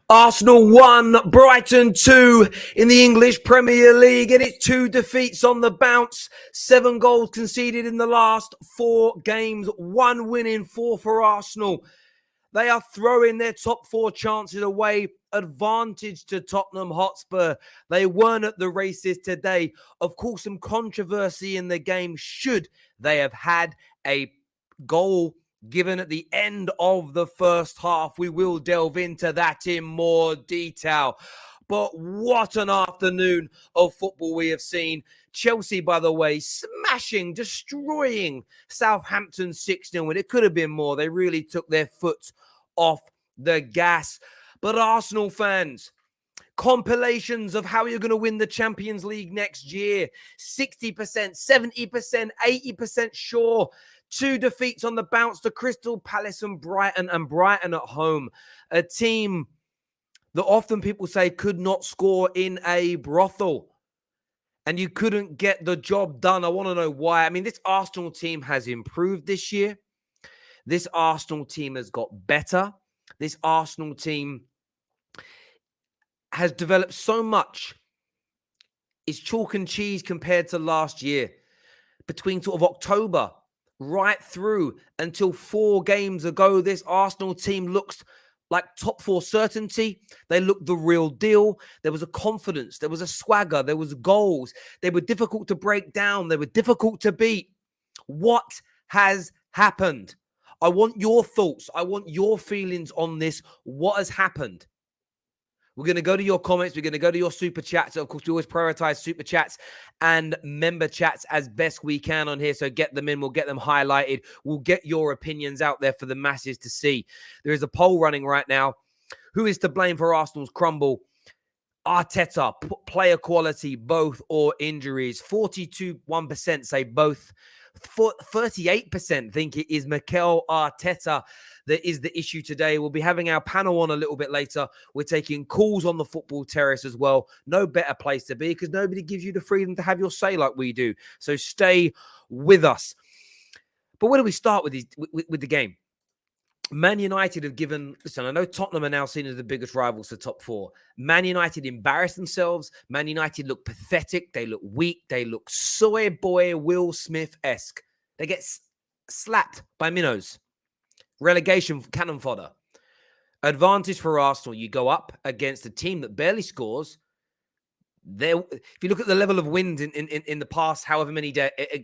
Arsenal 1, Brighton 2 in the English Premier League, and it's 2 defeats on the bounce. 7 goals conceded in the last 4 games, 1 win in 4 for Arsenal. They are throwing their top 4 chances away. Advantage to Tottenham Hotspur. They weren't at the races today. Of course, some controversy in the game should they have had a goal given at the end of the first half. We will delve into that in more detail. But what an afternoon of football we have seen. Chelsea, by the way, smashing, destroying Southampton 6-0. And it could have been more. They really took their foot off the gas. But Arsenal fans, compilations of how you're going to win the Champions League next year. 60%, 70%, 80% sure. 2 defeats on the bounce to Crystal Palace and Brighton at home. A team that often people say could not score in a brothel. And you couldn't get the job done. I want to know why. I mean, this Arsenal team has improved this year. This Arsenal team has got better. This Arsenal team has developed so much. It's chalk and cheese compared to last year. Between sort of October right through until 4 games ago, this Arsenal team looks like top 4 certainty. They looked the real deal. There was a confidence. There was a swagger. There was goals. They were difficult to break down. They were difficult to beat. What has happened? I want your thoughts. I want your feelings on this. What has happened? We're going to go to your comments. We're going to go to your super chats. Of course, we always prioritize super chats and member chats as best we can on here. So get them in. We'll get them highlighted. We'll get your opinions out there for the masses to see. There is a poll running right now. Who is to blame for Arsenal's crumble? Arteta, player quality, both, or injuries? 42% say both. 38% think it is Mikel Arteta that is the issue today. We'll be having our panel on a little bit later. We're taking calls on the football terrace as well. No better place to be because nobody gives you the freedom to have your say like we do. So stay with us. But where do we start with the game? Man United have given... Listen, I know Tottenham are now seen as the biggest rivals to top 4. Man United embarrassed themselves. Man United look pathetic. They look weak. They look soy boy Will Smith-esque. They get slapped by minnows. Relegation cannon fodder. Advantage for Arsenal. You go up against a team that barely scores. If you look at the level of wind in the past however many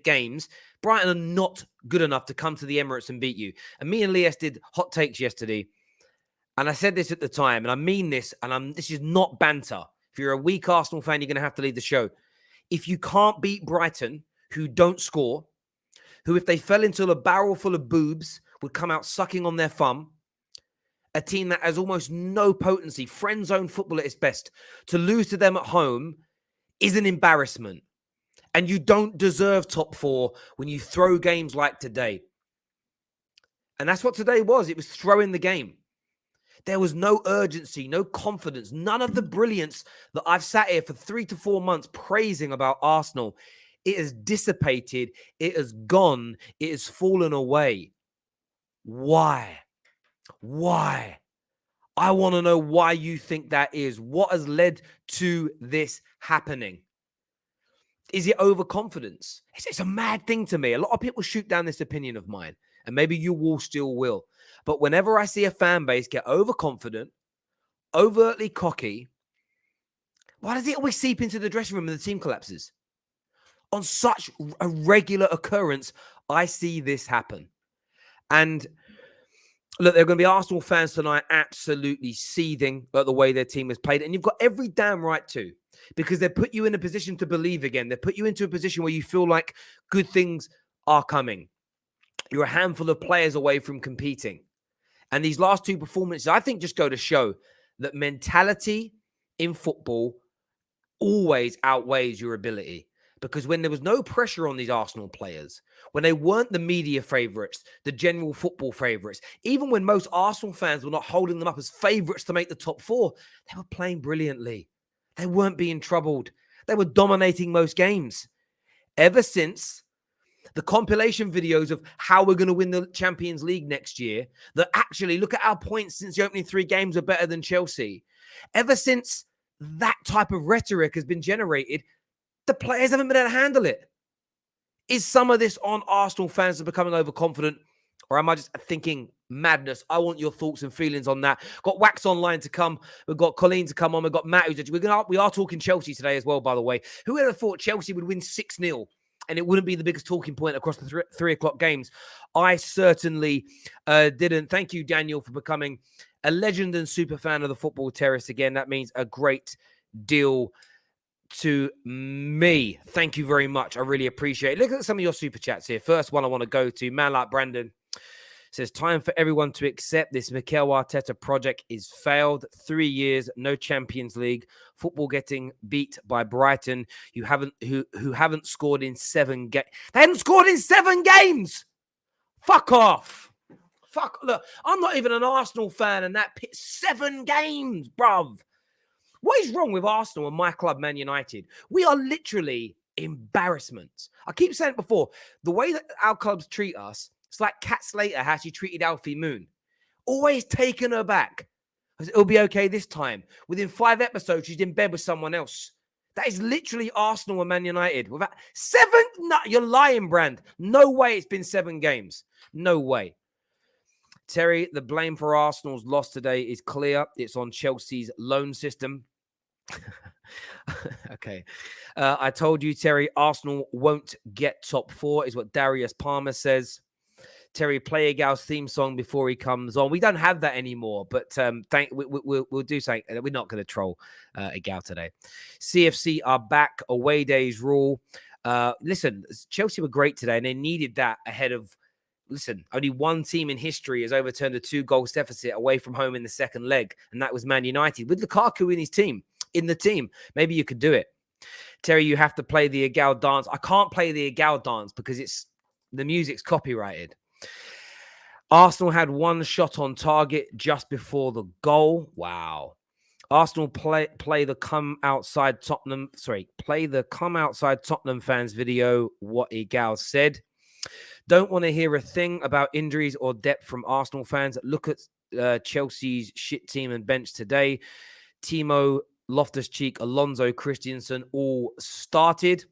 games, Brighton are not good enough to come to the Emirates and beat you. And me and Lies did hot takes yesterday. And I said this at the time, and I mean this, and this is not banter. If you're a weak Arsenal fan, you're going to have to leave the show. If you can't beat Brighton, who don't score, who if they fell into a barrel full of boobs, would come out sucking on their thumb, a team that has almost no potency, friend zone football at its best, to lose to them at home is an embarrassment. And you don't deserve top 4 when you throw games like today. And that's what today was. It was throwing the game. There was no urgency, no confidence, none of the brilliance that I've sat here for 3 to 4 months praising about Arsenal. It has dissipated. It has gone. It has fallen away. Why? Why? I want to know why you think that is. What has led to this happening? Is it overconfidence? It's a mad thing to me. A lot of people shoot down this opinion of mine, and maybe you all still will. But whenever I see a fan base get overconfident, overtly cocky, why does it always seep into the dressing room and the team collapses? On such a regular occurrence, I see this happen. And look, there are going to be Arsenal fans tonight absolutely seething at the way their team has played. And you've got every damn right to, because they put you in a position to believe again. They put you into a position where you feel like good things are coming. You're a handful of players away from competing. And these last 2 performances, I think, just go to show that mentality in football always outweighs your ability. Because when there was no pressure on these Arsenal players, when they weren't the media favourites, the general football favourites, even when most Arsenal fans were not holding them up as favourites to make the top 4, they were playing brilliantly. They weren't being troubled. They were dominating most games. Ever since The compilation videos of how we're going to win the Champions League next year, that actually look at our points since the opening 3 games are better than Chelsea. Ever since that type of rhetoric has been generated, the players haven't been able to handle it. Is some of this on Arsenal fans are becoming overconfident, or am I just thinking madness? I want your thoughts and feelings on that. Got Wax Online to come. We've got Colleen to come on. We've got Matt. We are talking Chelsea today as well, by the way. Who would have thought Chelsea would win 6-0 and it wouldn't be the biggest talking point across the 3 o'clock games? I certainly didn't. Thank you, Daniel, for becoming a legend and super fan of the Football Terrace again. That means a great deal to me. Thank you very much. I really appreciate it. Look at some of your super chats here. First one I want to go to, man like Brandon says, time for everyone to accept this Mikel Arteta project is failed. 3 years, no Champions League, football getting beat by Brighton, who haven't scored in 7 games. They haven't scored in 7 games. Fuck off. Look, I'm not even an Arsenal fan, and that 7 games, bruv. What is wrong with Arsenal and my club, Man United? We are literally embarrassments. I keep saying it before, the way that our clubs treat us, it's like Kat Slater, how she treated Alfie Moon. Always taking her back. It'll be okay this time. Within 5 episodes, she's in bed with someone else. That is literally Arsenal and Man United. Without 7, no, you're lying, Brand. No way it's been 7 games. No way. Terry, the blame for Arsenal's loss today is clear. It's on Chelsea's loan system. Okay. I told you, Terry, Arsenal won't get top 4 is what Darius Palmer says. Terry, play Igal's theme song before he comes on. We don't have that anymore, but we'll do something. We're not going to troll Igal today. CFC are back. Away days rule. Listen, Chelsea were great today, and they needed that ahead of. Listen, only one team in history has overturned a 2-goal deficit away from home in the second leg, and that was Man United with Lukaku in the team. Maybe you could do it. Terry, you have to play the Igal dance. I can't play the Igal dance because the music's copyrighted. Arsenal had 1 shot on target just before the goal. Wow. Arsenal play the come outside Tottenham fans video. What Igal said. Don't want to hear a thing about injuries or depth from Arsenal fans. Look at Chelsea's shit team and bench today. Timo, Loftus-Cheek, Alonso, Christensen all started.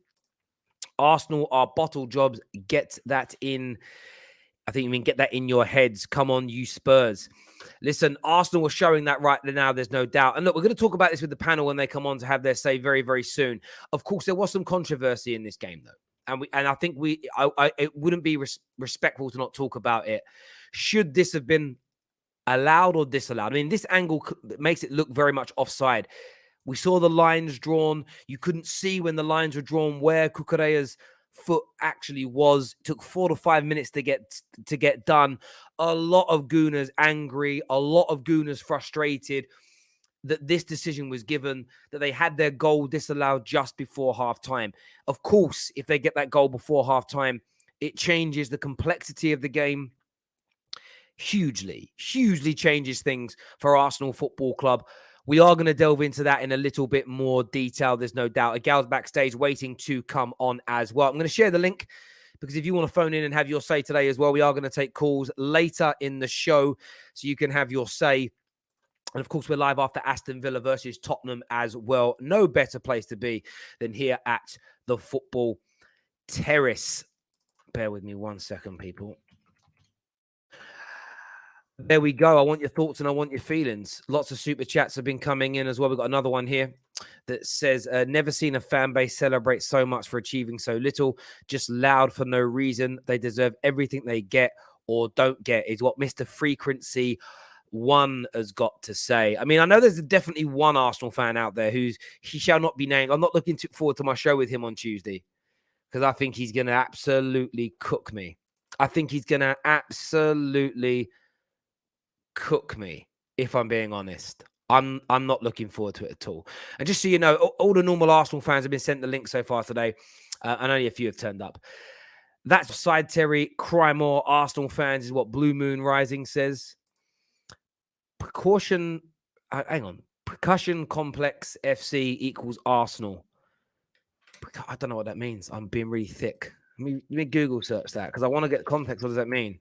Arsenal are bottle jobs. Get that in. I think you mean get that in your heads. Come on, you Spurs. Listen, Arsenal are showing that right now. There's no doubt. And look, we're going to talk about this with the panel when they come on to have their say very, very soon. Of course, there was some controversy in this game, though. And I think it wouldn't be respectful to not talk about it. Should this have been allowed or disallowed? I mean, this angle makes it look very much offside. We saw the lines drawn. You couldn't see when the lines were drawn where Cucurella's foot actually was. It took 4 to 5 minutes to get done. A lot of Gooners angry. A lot of Gooners frustrated that this decision was given, that they had their goal disallowed just before halftime. Of course, if they get that goal before halftime, it changes the complexity of the game hugely changes things for Arsenal Football Club. We are going to delve into that in a little bit more detail. There's no doubt. Igal's backstage waiting to come on as well. I'm going to share the link because if you want to phone in and have your say today as well, we are going to take calls later in the show so you can have your say. And of course, we're live after Aston Villa versus Tottenham as well. No better place to be than here at the Football Terrace. Bear with me 1 second, people. There we go. I want your thoughts and I want your feelings. Lots of super chats have been coming in as well. We've got another one here that says, never seen a fan base celebrate so much for achieving so little. Just loud for no reason. They deserve everything they get or don't get, is what Mr. Frequency One has got to say. I mean, I know there's definitely one Arsenal fan out there he shall not be named. I'm not looking forward to my show with him on Tuesday because I think he's going to absolutely cook me. I think he's going to absolutely cook me, if I'm being honest. I'm not looking forward to it at all. And just so you know, all the normal Arsenal fans have been sent the link so far today, and only a few have turned up. That's side Terry. Cry more Arsenal fans is what Blue Moon Rising says. Percussion Complex FC equals Arsenal. I don't know what that means. I'm being really thick. Let me Google search that because I want to get context. What does that mean?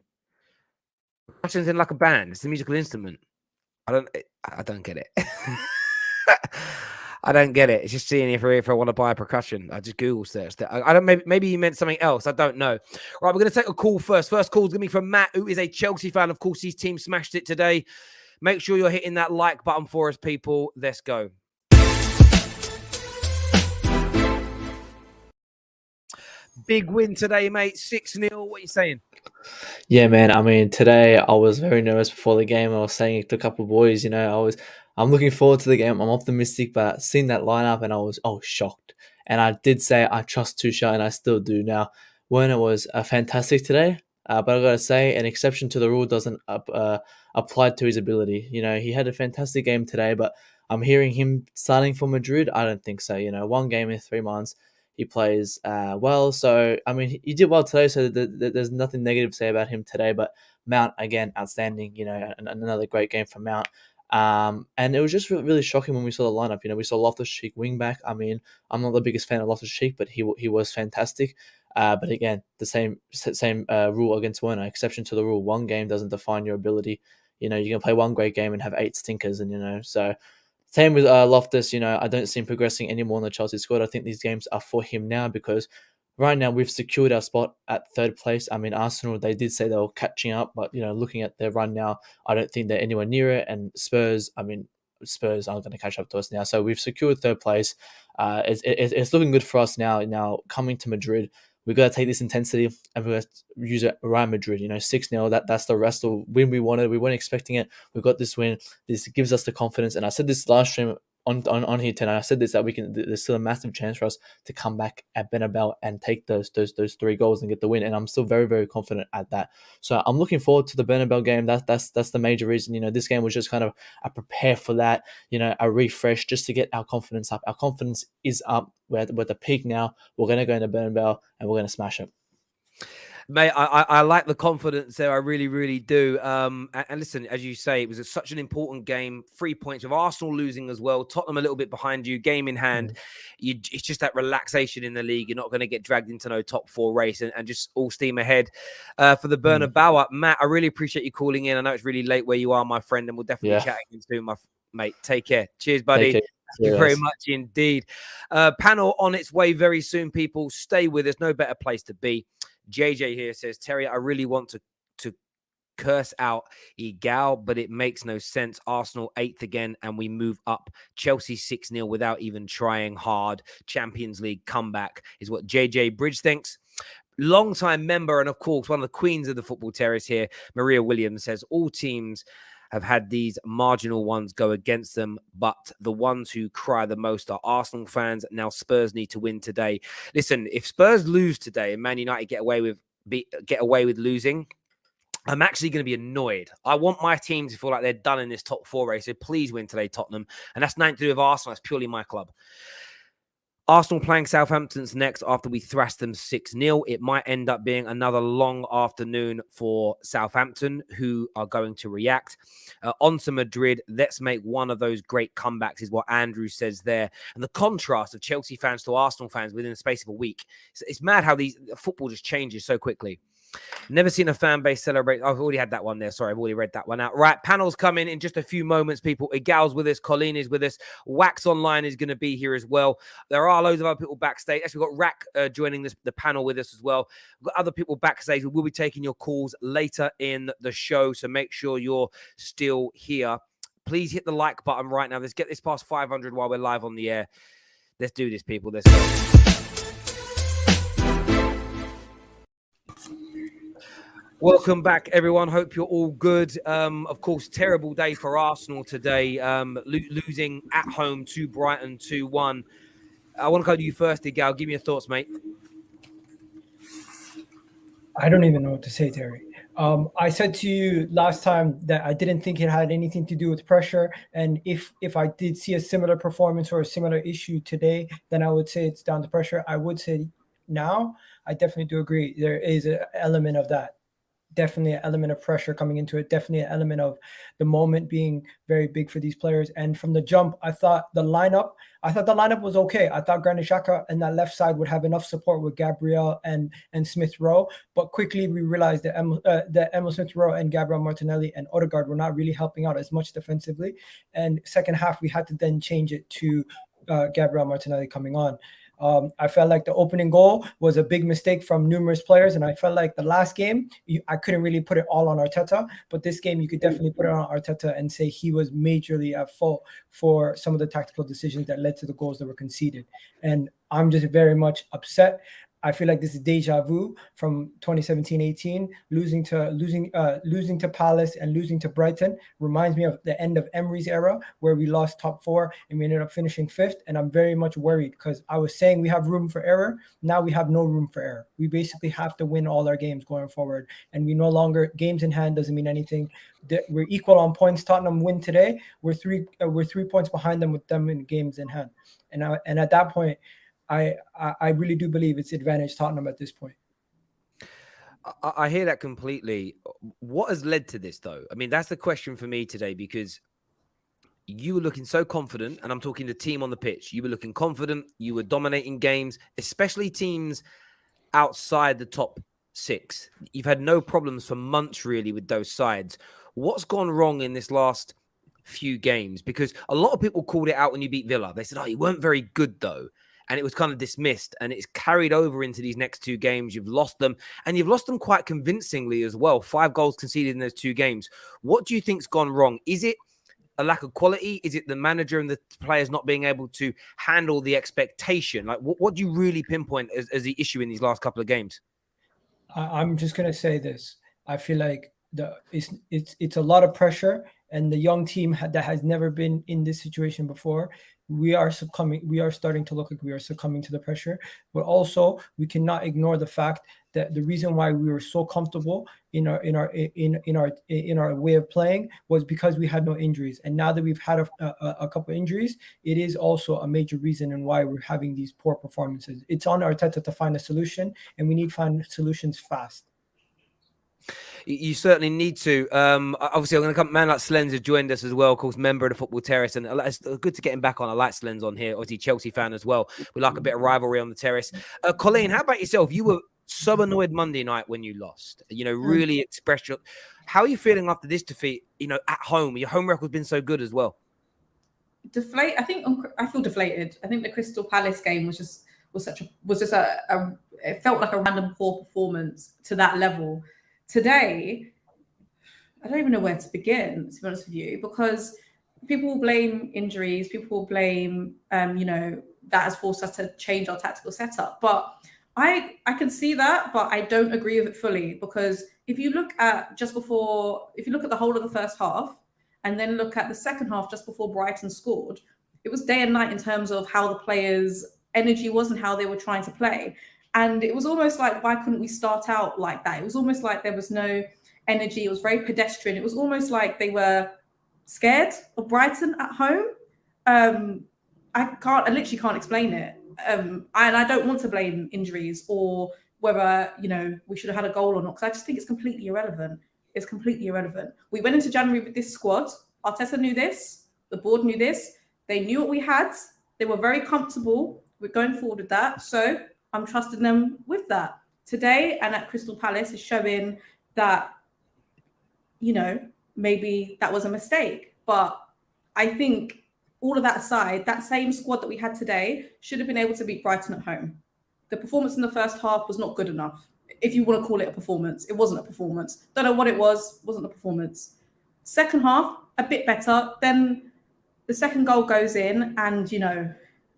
Percussion's in like a band. It's a musical instrument. I don't get it. I don't get it. It's just seeing if I want to buy a percussion. I just Google searched that. I don't. Maybe you meant something else. I don't know. Right, we're going to take a call first. First call is going to be from Matt, who is a Chelsea fan. Of course, his team smashed it today. Make sure you're hitting that like button for us, people. Let's go. Big win today, mate. 6-0. What are you saying? Yeah, man. I mean, today I was very nervous before the game. I was saying to a couple of boys, I'm looking forward to the game. I'm optimistic, but seeing that lineup and I was shocked. And I did say I trust Tuchel, and I still do. Now, Werner was fantastic today, but I gotta say, an exception to the rule doesn't apply to his ability. He had a fantastic game today, but I'm hearing him starting for Madrid. I don't think so. One game in 3 months. He plays well. So, I mean, he did well today, so there's nothing negative to say about him today. But Mount, again, outstanding, another great game for Mount. And it was just really shocking when we saw the lineup. We saw Loftus-Cheek wing back. I mean, I'm not the biggest fan of Loftus-Cheek, but he was fantastic. But again, the same rule against Werner, exception to the rule. One game doesn't define your ability. You can play one great game and have 8 stinkers, and so... Same with Loftus, I don't see him progressing anymore in the Chelsea squad. I think these games are for him now because right now we've secured our spot at 3rd place. I mean, Arsenal, they did say they were catching up, but, looking at their run now, I don't think they're anywhere near it. And Spurs aren't going to catch up to us now. So we've secured 3rd place. It's looking good for us now. Now, coming to Madrid, we've got to take this intensity and we've got to use it around Madrid. 6-0, that's the rest of win we wanted. We weren't expecting it. We got this win. This gives us the confidence. And I said this last stream on here tonight. I said this, that there's still a massive chance for us to come back at Bernabeu and take those 3 goals and get the win. And I'm still very, very confident at that. So I'm looking forward to the Bernabeu game. That's the major reason. This game was just kind of a prepare for that, a refresh just to get our confidence up. Our confidence is up. We're at the peak now. We're going to go into Bernabeu and we're going to smash it. Mate, I like the confidence there. I really, really do. And listen, as you say, it was such an important game. 3 points with Arsenal losing as well. Tottenham a little bit behind you. Game in hand. It's just that relaxation in the league. You're not going to get dragged into no top 4 race and just all steam ahead for the Bernabeu. Matt, I really appreciate you calling in. I know it's really late where you are, my friend, and we'll definitely chat again soon, my mate. Take care. Cheers, buddy. Thank you very much indeed. Panel on its way very soon, people. Stay with us. No better place to be. JJ here says, Terry, I really want to curse out Egal, but it makes no sense. Arsenal 8th again, and we move up. Chelsea 6-0 without even trying hard. Champions League comeback is what JJ Bridge thinks. Long-time member, and of course, one of the queens of the football terrace here, Maria Williams, says all teams have had these marginal ones go against them, but the ones who cry the most are Arsenal fans. Now Spurs need to win today. Listen, if Spurs lose today and Man United get away with losing, I'm actually going to be annoyed. I want my team to feel like they're done in this top 4 race. So please win today, Tottenham. And that's nothing to do with Arsenal. That's purely my club. Arsenal playing Southampton's next after we thrashed them 6-0. It might end up being another long afternoon for Southampton, who are going to react. On to Madrid. Let's make one of those great comebacks, is what Andrew says there. And the contrast of Chelsea fans to Arsenal fans within the space of a week. It's mad how football just changes so quickly. Never seen a fan base celebrate. I've already had that one there. Sorry, I've already read that one out. Right, panel's coming in just a few moments, people. Igal's with us. Colleen is with us. Wax Online is going to be here as well. There are loads of other people backstage. Actually, we've got Rack joining the panel with us as well. We've got other people backstage. We will be taking your calls later in the show, so make sure you're still here. Please hit the like button right now. Let's get this past 500 while we're live on the air. Let's do this, people. Let's go. Welcome back, everyone. Hope you're all good. Of course, terrible day for Arsenal today, losing at home to Brighton 2-1. I want to go to you first, Igal. Give me your thoughts, mate. I don't even know what to say, Terry. I said to you last time that I didn't think it had anything to do with pressure. And if I did see a similar performance or a similar issue today, then I would say it's down to pressure. I would say now, I definitely do agree. There is an element of that. definitely an element of pressure coming into it, definitely an element of the moment being very big for these players. And from the jump, I thought the lineup was okay. I thought Granit Xhaka and that left side would have enough support with Gabriel and Smith Rowe, but quickly we realized that Emil Smith Rowe and Gabriel Martinelli and Odegaard were not really helping out as much defensively. And second half, we had to then change it to Gabriel Martinelli coming on. I felt like the opening goal was a big mistake from numerous players, and I felt like the last game, I couldn't really put it all on Arteta, but this game you could definitely put it on Arteta and say he was majorly at fault for some of the tactical decisions that led to the goals that were conceded. And I'm just very much upset. I feel like this is deja vu from 2017-18. Losing to Palace and losing to Brighton reminds me of the end of Emery's era, where we lost top 4 and we ended up finishing 5th. And I'm very much worried because I was saying we have room for error. Now we have no room for error. We basically have to win all our games going forward. And we no longer, games in hand doesn't mean anything. We're equal on points. Tottenham win today. We're 3 points behind them with them in games in hand. And at that point, I really do believe it's advantage Tottenham at this point. I hear that completely. What has led to this, though? I mean, that's the question for me today, because you were looking so confident, and I'm talking the team on the pitch. You were looking confident. You were dominating games, especially teams outside the top 6. You've had no problems for months, really, with those sides. What's gone wrong in this last few games? Because a lot of people called it out when you beat Villa. They said, oh, you weren't very good, though. And it was kind of dismissed, and it's carried over into these next 2 games. You've lost them, and you've lost them quite convincingly as well. 5 goals conceded in those 2 games. What do you think's gone wrong? Is it a lack of quality? Is it the manager and the players not being able to handle the expectation? Like, what do you really pinpoint as the issue in these last couple of games? I'm just gonna say this. I feel like it's a lot of pressure, and the young team that has never been in this situation before, we are starting to look like we are succumbing to the pressure. But also, we cannot ignore the fact that the reason why we were so comfortable in our way of playing was because we had no injuries. And now that we've had a couple of injuries, it is also a major reason and why we're having these poor performances. It's on Arteta to find a solution, and we need to find solutions fast. You certainly need to. Obviously, I'm going to come. Man like Slens has joined us as well, of course, member of the Football Terrace, and it's good to get him back on. I like Slens on here. Obviously, Chelsea fan as well. We like a bit of rivalry on the terrace. Colleen, how about yourself? You were so annoyed Monday night when you lost. Really expressed your. How are you feeling after this defeat? At home, your home record's been so good as well. I feel deflated. I think the Crystal Palace game was just it felt like a random poor performance to that level. Today, I don't even know where to begin, to be honest with you, because people will blame injuries, people will blame, that has forced us to change our tactical setup. But I can see that, but I don't agree with it fully, because if you look at the whole of the first half and then look at the second half just before Brighton scored, it was day and night in terms of how the players' energy was and how they were trying to play. And it was almost like, why couldn't we start out like that? It was almost like there was no energy. It was very pedestrian. It was almost like they were scared of Brighton at home. I literally can't explain it. And I don't want to blame injuries or whether, we should have had a goal or not, because I just think it's completely irrelevant. It's completely irrelevant. We went into January with this squad. Arteta knew this. The board knew this. They knew what we had. They were very comfortable with going forward with that. So I'm trusting them with that. Today and at Crystal Palace is showing that, maybe that was a mistake. But I think all of that aside, that same squad that we had today should have been able to beat Brighton at home. The performance in the first half was not good enough. If you want to call it a performance, it wasn't a performance. Don't know what it was. Wasn't a performance. Second half, a bit better. Then the second goal goes in and,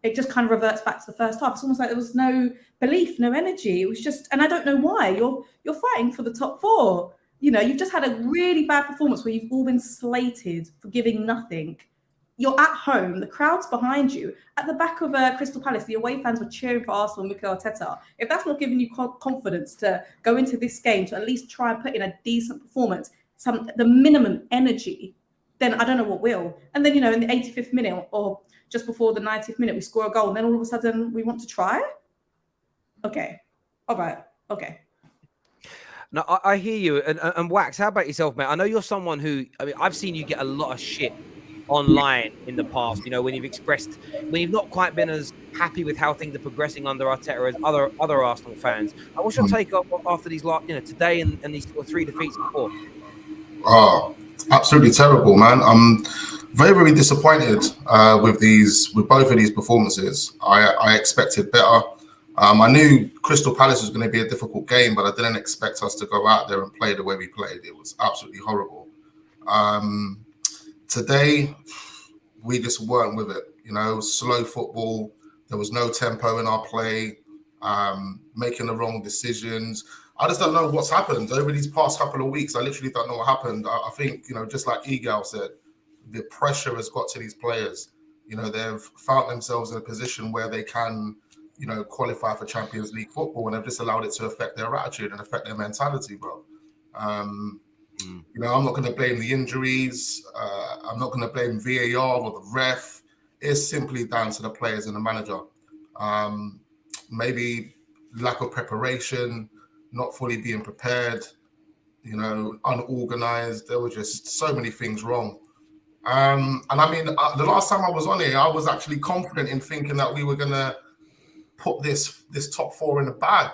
it just kind of reverts back to the first half. It's almost like there was no belief, no energy. It was just, and I don't know why. You're fighting for the top 4. You've just had a really bad performance where you've all been slated for giving nothing. You're at home, the crowd's behind you. At the back of Crystal Palace, the away fans were cheering for Arsenal and Mikel Arteta. If that's not giving you confidence to go into this game to at least try and put in a decent performance, the minimum energy, then I don't know what will. And then, in the 85th minute or just before the 90th minute, we score a goal, and then all of a sudden we want to try? Okay. All right. Okay. No, I hear you. And Wax, how about yourself, mate? I know you're someone who, I mean, I've seen you get a lot of shit online in the past, you know, when you've not quite been as happy with how things are progressing under Arteta as other Arsenal fans. What's your take after these today and these sort of 3 defeats before? Oh, absolutely terrible, man. I'm very, very disappointed with both of these performances. I expected better. I knew Crystal Palace was going to be a difficult game, but I didn't expect us to go out there and play the way we played. It was absolutely horrible. Today, we just weren't with it. You know, slow football. There was no tempo in our play, making the wrong decisions. I just don't know what's happened over these past couple of weeks. I literally don't know what happened. I think, you know, just like Egal said, the pressure has got to these players. You know, they've found themselves in a position where they can, you know, qualify for Champions League football, and they've just allowed it to affect their attitude and affect their mentality, bro. You know, I'm not going to blame the injuries. I'm not going to blame VAR or the ref. It's simply down to the players and the manager. Maybe lack of preparation, not fully being prepared, you know, unorganized. There were just so many things wrong. And I mean, the last time I was on here, I was actually confident in thinking that we were going to put this top 4 in the bag.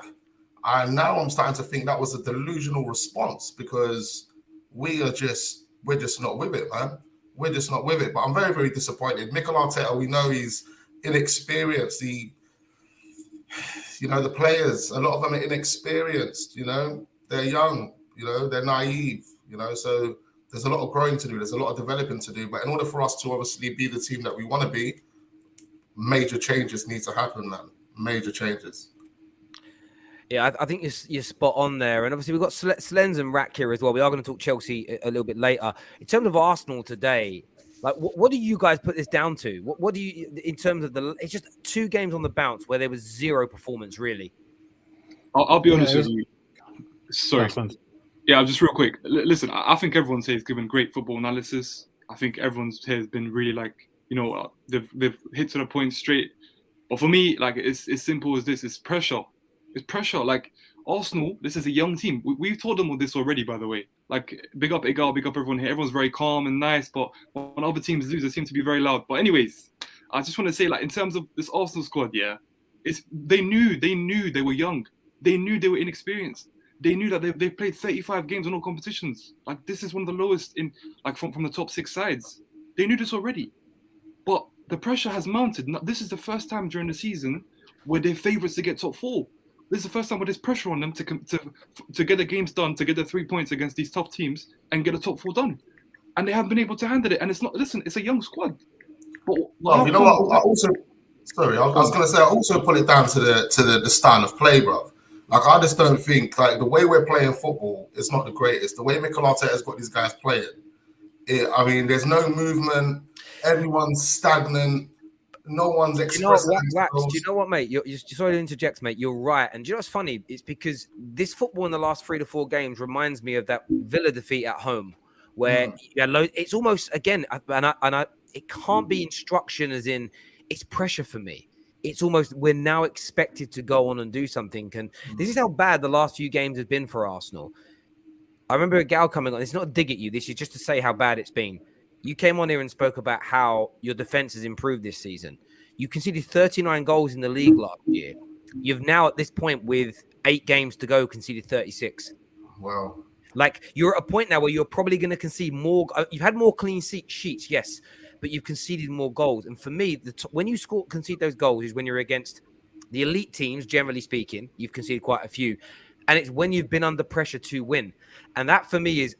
And now I'm starting to think that was a delusional response, because we're just not with it, man. We're just not with it. But I'm very, very disappointed. Mikel Arteta, we know he's inexperienced. You know, the players, a lot of them are inexperienced, you know, they're young, you know, they're naive, you know, so there's a lot of growing to do. There's a lot of developing to do. But in order for us to obviously be the team that we want to be, major changes need to happen, man. Major changes. Yeah, I think you're spot on there. And obviously we've got Slens and Rack here as well. We are going to talk Chelsea a little bit later. In terms of Arsenal today, like, what do you guys put this down to? What do you, in terms of it's just 2 games on the bounce where there was 0 performance, really? I'll be honest with you. Sorry. Yeah, just real quick. Listen, I think everyone here has given great football analysis. I think everyone here has been really, like, you know, they've hit to the point straight. But for me, like, it's as simple as this. It's pressure. It's pressure. Like, Arsenal, this is a young team. We've told them all this already, by the way. Like, big up Egal, big up everyone here. Everyone's very calm and nice, but when other teams lose, they seem to be very loud. But anyways, I just want to say, like, in terms of this Arsenal squad, yeah, they knew they were young. They knew they were inexperienced. They knew that they played 35 games in all competitions. Like, this is one of the lowest in, like, from the top 6 sides. They knew this already. But the pressure has mounted. Now, this is the first time during the season where they're favourites to get top 4. This is the first time where there's pressure on them to get the games done, to get the 3 points against these tough teams and get a top 4 done. And they haven't been able to handle it. And it's not, listen, it's a young squad. But well, you know what? I was going to say, I also put it down to the style of play, bro. Like, I just don't think, like, the way we're playing football is not the greatest. The way Mikel Arteta has got these guys playing, I mean, there's no movement. Everyone's stagnant. No one's expressing themselves. Do you know what, mate? You're sorry to interject, mate. You're right. And do you know what's funny? It's because this football in the last 3 to 4 games reminds me of that Villa defeat at home, where it's almost, again, it can't be instruction as in it's pressure for me. It's almost we're now expected to go on and do something. And this is how bad the last few games have been for Arsenal. I remember a gal coming on. It's not a dig at you. This is just to say how bad it's been. You came on here and spoke about how your defense has improved this season. You conceded 39 goals in the league last year. You've now, at this point, with 8 games to go, conceded 36. Wow. Like, you're at a point now where you're probably going to concede more. You've had more clean sheets, yes, but you've conceded more goals. And for me, when you concede those goals is when you're against the elite teams, generally speaking. You've conceded quite a few. And it's when you've been under pressure to win. And that, for me, is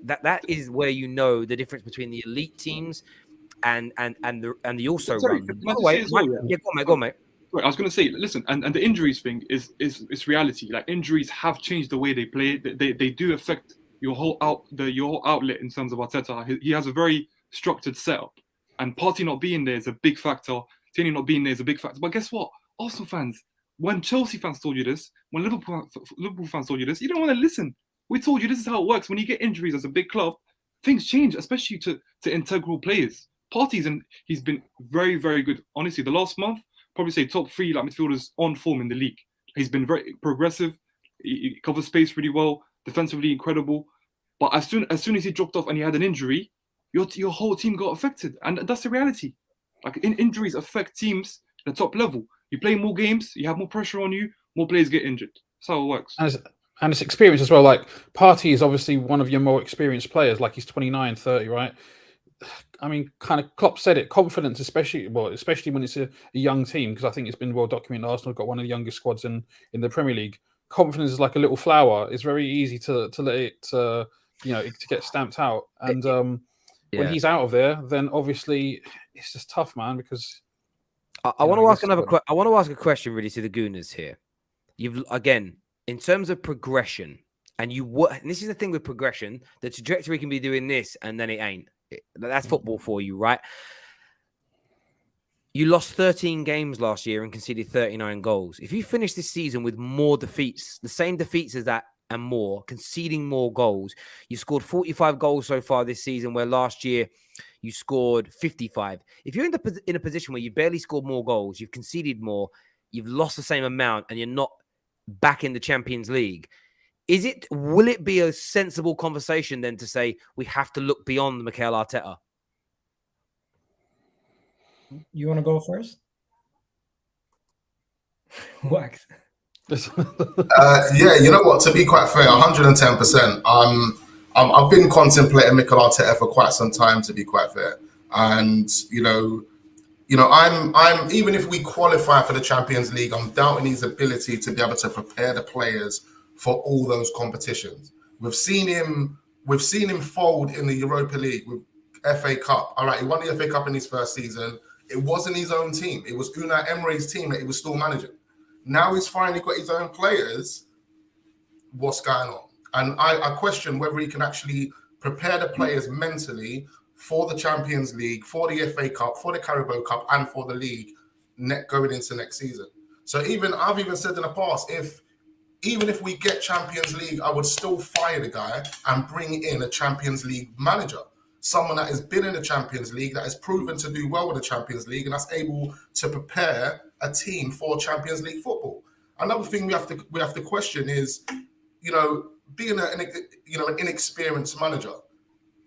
that is where you know the difference between the elite teams and the also run. Go on, mate. I was going to say, listen, and the injuries thing is reality. Like, injuries have changed the way they play. They do affect your whole outlet in terms of Arteta. He has a very structured setup, and Partey not being there is a big factor. Tierney not being there is a big factor. But guess what? Arsenal fans, when Chelsea fans told you this, when Liverpool fans told you this, you don't want to listen. We told you this is how it works. When you get injuries as a big club, things change, especially to integral players. He's been very, very good. Honestly, the last month, probably say top 3 like midfielders on form in the league. He's been very progressive. He covers space really well. defensively incredible. But as soon as he dropped off and he had an injury, your whole team got affected, and that's the reality. Like injuries affect teams at the top level. You play more games, you have more pressure on you, more players get injured. That's how it works. And it's experience as well. Like Partey is obviously one of your more experienced players. Like he's 29, 30, right? I mean, kind of Klopp said it. Confidence, especially when it's a young team, because I think it's been well documented. Arsenal got one of the youngest squads in the Premier League. Confidence is like a little flower. It's very easy to let it, to get stamped out. And when he's out of there, then obviously it's just tough, man. Because I want to ask I want to ask a question really to the Gooners here. You've again, in terms of progression, and this is the thing with progression, the trajectory can be doing this and then it ain't. That's football for you, right? You lost 13 games last year and conceded 39 goals. If you finish this season with more defeats, the same defeats as that and more, conceding more goals, you scored 45 goals so far this season, where last year you scored 55. If you're in a position where you barely scored more goals, you've conceded more, you've lost the same amount, and you're not back in the Champions League, will it be a sensible conversation then to say we have to look beyond Mikel Arteta? You want to go first? Wax. Yeah, you know what? To be quite fair, 110%. I've been contemplating Mikel Arteta for quite some time. To be quite fair, and I'm even if we qualify for the Champions League, I'm doubting his ability to be able to prepare the players for all those competitions. We've seen him fold in the Europa League with FA Cup. All right, he won the FA Cup in his first season. It wasn't his own team. It was Unai Emery's team that he was still managing. Now he's finally got his own players. What's going on? And I question whether he can actually prepare the players mentally for the Champions League, for the FA Cup, for the Carabao Cup, and for the league going into next season. So I've even said in the past, even if we get Champions League, I would still fire the guy and bring in a Champions League manager. Someone that has been in the Champions League, that has proven to do well with the Champions League, and that's able to prepare a team for Champions League football. Another thing we have to question is, being an inexperienced manager,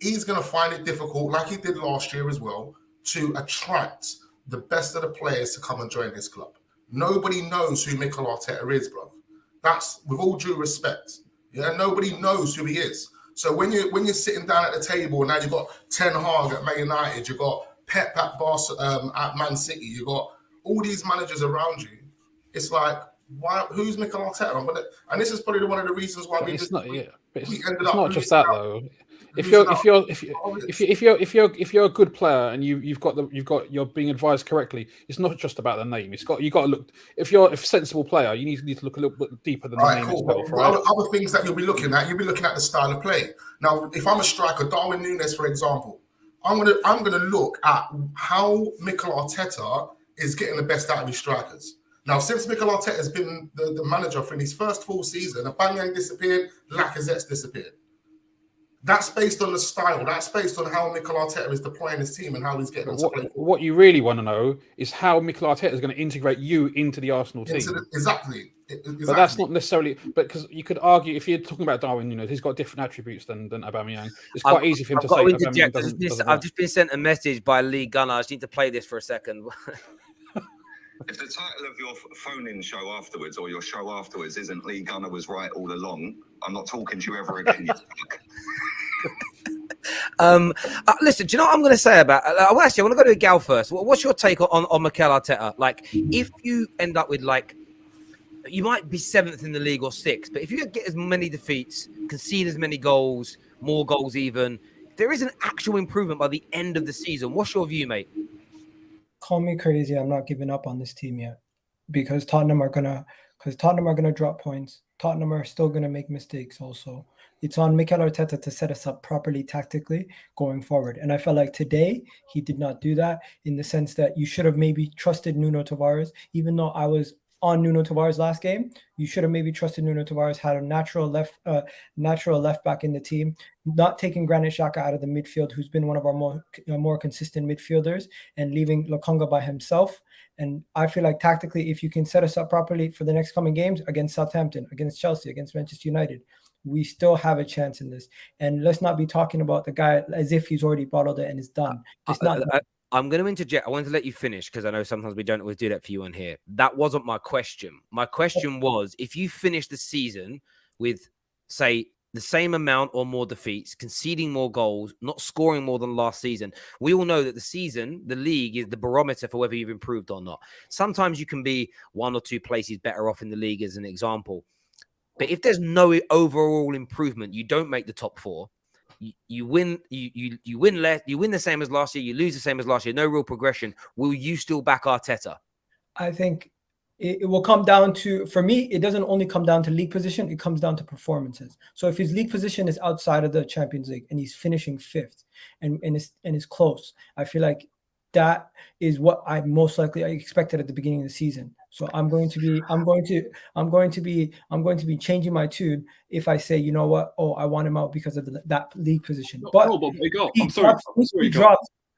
he's going to find it difficult, like he did last year as well, to attract the best of the players to come and join his club. Nobody knows who Mikel Arteta is, bro. That's with all due respect. Yeah, nobody knows who he is. So when you're sitting down at the table, now you've got Ten Hag at Man United, you've got Pep at at Man City, you've got all these managers around you. It's like, who's Mikel Arteta? And this is probably one of the reasons why it's not just that though. If you're a good player and you're being advised correctly, it's not just about the name. You got to look. If you're a sensible player, you need to look a little bit deeper than the name itself. Right? Other things that you'll be looking at the style of play. Now, if I'm a striker, Darwin Núñez, for example, I'm gonna look at how Mikel Arteta is getting the best out of his strikers. Now, since Mikel Arteta has been the manager for his first full season, Aubameyang disappeared, Lacazette's disappeared. That's based on the style. That's based on how Mikel Arteta is deploying his team and how he's getting them to play. What you really want to know is how Mikel Arteta is going to integrate you into the Arsenal team. Exactly. But that's not necessarily. But because you could argue, if you're talking about Darwin, he's got different attributes than Aubameyang. It's quite easy for him to say. Aubameyang doesn't I've just been sent a message by Lee Gunner. I just need to play this for a second. If the title of your phone-in show afterwards or your show afterwards isn't Lee Gunner was right all along, I'm not talking to you ever again. Listen, do you know what I'm going to say about? I want to go to Gal first. What's your take on Mikel Arteta? Like, if you end up with you might be 7th in the league or 6th, but if you get as many defeats, concede as many goals, more goals even, there is an actual improvement by the end of the season. What's your view, mate? Call me crazy. I'm not giving up on this team yet because Tottenham are gonna drop points. Tottenham are still gonna make mistakes. Also, it's on Mikel Arteta to set us up properly tactically going forward. And I felt like today he did not do that, in the sense that you should have maybe trusted Nuno Tavares, even though I was on Nuno Tavares last game. You should have maybe trusted Nuno Tavares, had a natural left back in the team, not taking Granit Xhaka out of the midfield, who's been one of our more consistent midfielders, and leaving Lokonga by himself. And I feel like tactically, if you can set us up properly for the next coming games against Southampton, against Chelsea, against Manchester United, we still have a chance in this. And let's not be talking about the guy as if he's already bottled it and it's done. It's not done. I'm going to interject. I wanted to let you finish because I know sometimes we don't always do that for you on here. That wasn't my question. My question was, if you finish the season with, say, the same amount or more defeats, conceding more goals, not scoring more than last season, we all know that the league is the barometer for whether you've improved or not. Sometimes you can be 1 or 2 places better off in the league as an example. But if there's no overall improvement, you don't make the top 4. You win less, you win the same as last year, you lose the same as last year, no real progression. Will you still back Arteta? I think it will come down to, for me, it doesn't only come down to league position, it comes down to performances. So if his league position is outside of the Champions League and he's finishing 5th and is close, I feel like that is what I most likely expected at the beginning of the season. So I'm going to be changing my tune if I say, you know what, I want him out because of that league position.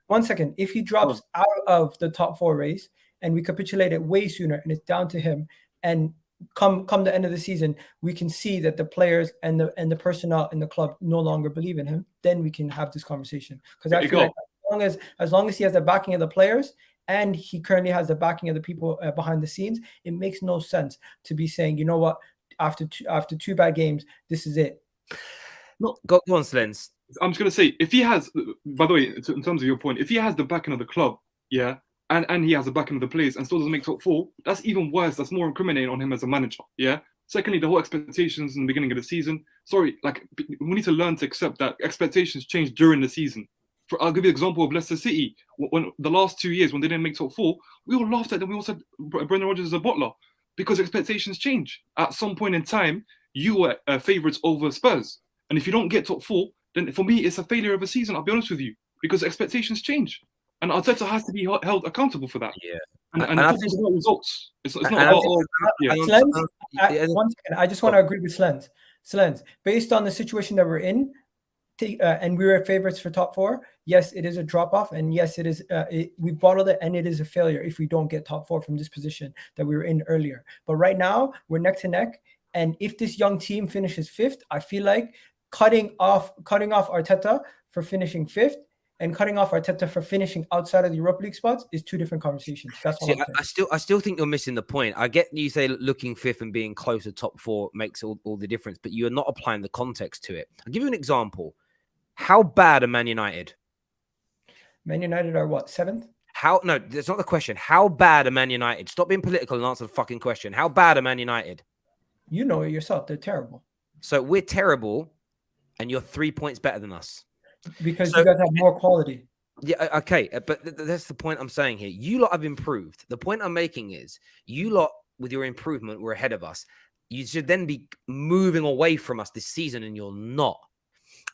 One second, if he drops out of the top 4 race and we capitulate it way sooner and it's down to him, and come the end of the season, we can see that the players and the personnel in the club no longer believe in him, then we can have this conversation. Because I feel like as long as he has the backing of the players and he currently has the backing of the people behind the scenes, it makes no sense to be saying, you know what, after 2 bad games, this is it. No, go on, Slens. I'm just going to say, if he has, by the way, in terms of your point, if he has the backing of the club, yeah, and he has the backing of the players and still doesn't make top 4, that's even worse. That's more incriminating on him as a manager, yeah? Secondly, the whole expectations in the beginning of the season. Sorry, like, we need to learn to accept that expectations change during the season. I'll give you an example of Leicester City. When the last 2 years, when they didn't make top 4, we all laughed at them. We all said Brendan Rodgers is a bottler because expectations change. At some point in time, you were favourites over Spurs. And if you don't get top 4, then for me, it's a failure of a season, I'll be honest with you, because expectations change. And Arteta has to be held accountable for that. Yeah. And it's about results. It's not one second, I just want to agree with Slens. Slens, based on the situation that we're in, and we were favorites for top 4, yes, it is a drop-off, and yes, it is. We bottled it, and it is a failure if we don't get top 4 from this position that we were in earlier. But right now, we're neck to neck, and if this young team finishes 5th, I feel like cutting off Arteta for finishing 5th and cutting off Arteta for finishing outside of the Europa League spots is 2 different conversations. That's all I'm saying. I still think you're missing the point. I get you say looking 5th and being close to top 4 makes all the difference, but you're not applying the context to it. I'll give you an example. How bad are Man United? Man United are what, 7th? No, that's not the question. How bad are Man United? Stop being political and answer the fucking question. How bad are Man United? You know it yourself. They're terrible. So we're terrible, and you're 3 points better than us. Because you guys have more quality. Yeah, okay. But that's the point I'm saying here. You lot have improved. The point I'm making is you lot, with your improvement, were ahead of us. You should then be moving away from us this season, and you're not.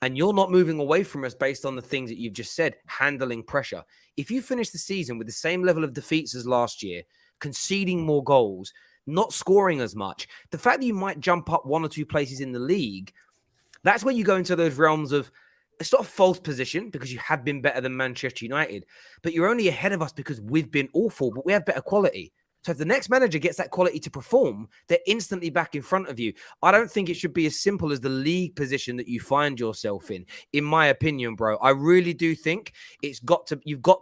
And you're not moving away from us based on the things that you've just said, handling pressure. If you finish the season with the same level of defeats as last year, conceding more goals, not scoring as much, the fact that you might jump up 1 or 2 places in the league, that's where you go into those realms of, it's not a false position because you have been better than Manchester United, but you're only ahead of us because we've been awful, but we have better quality. So if the next manager gets that quality to perform, they're instantly back in front of you. I don't think it should be as simple as the league position that you find yourself in my opinion, bro. I really do think you've got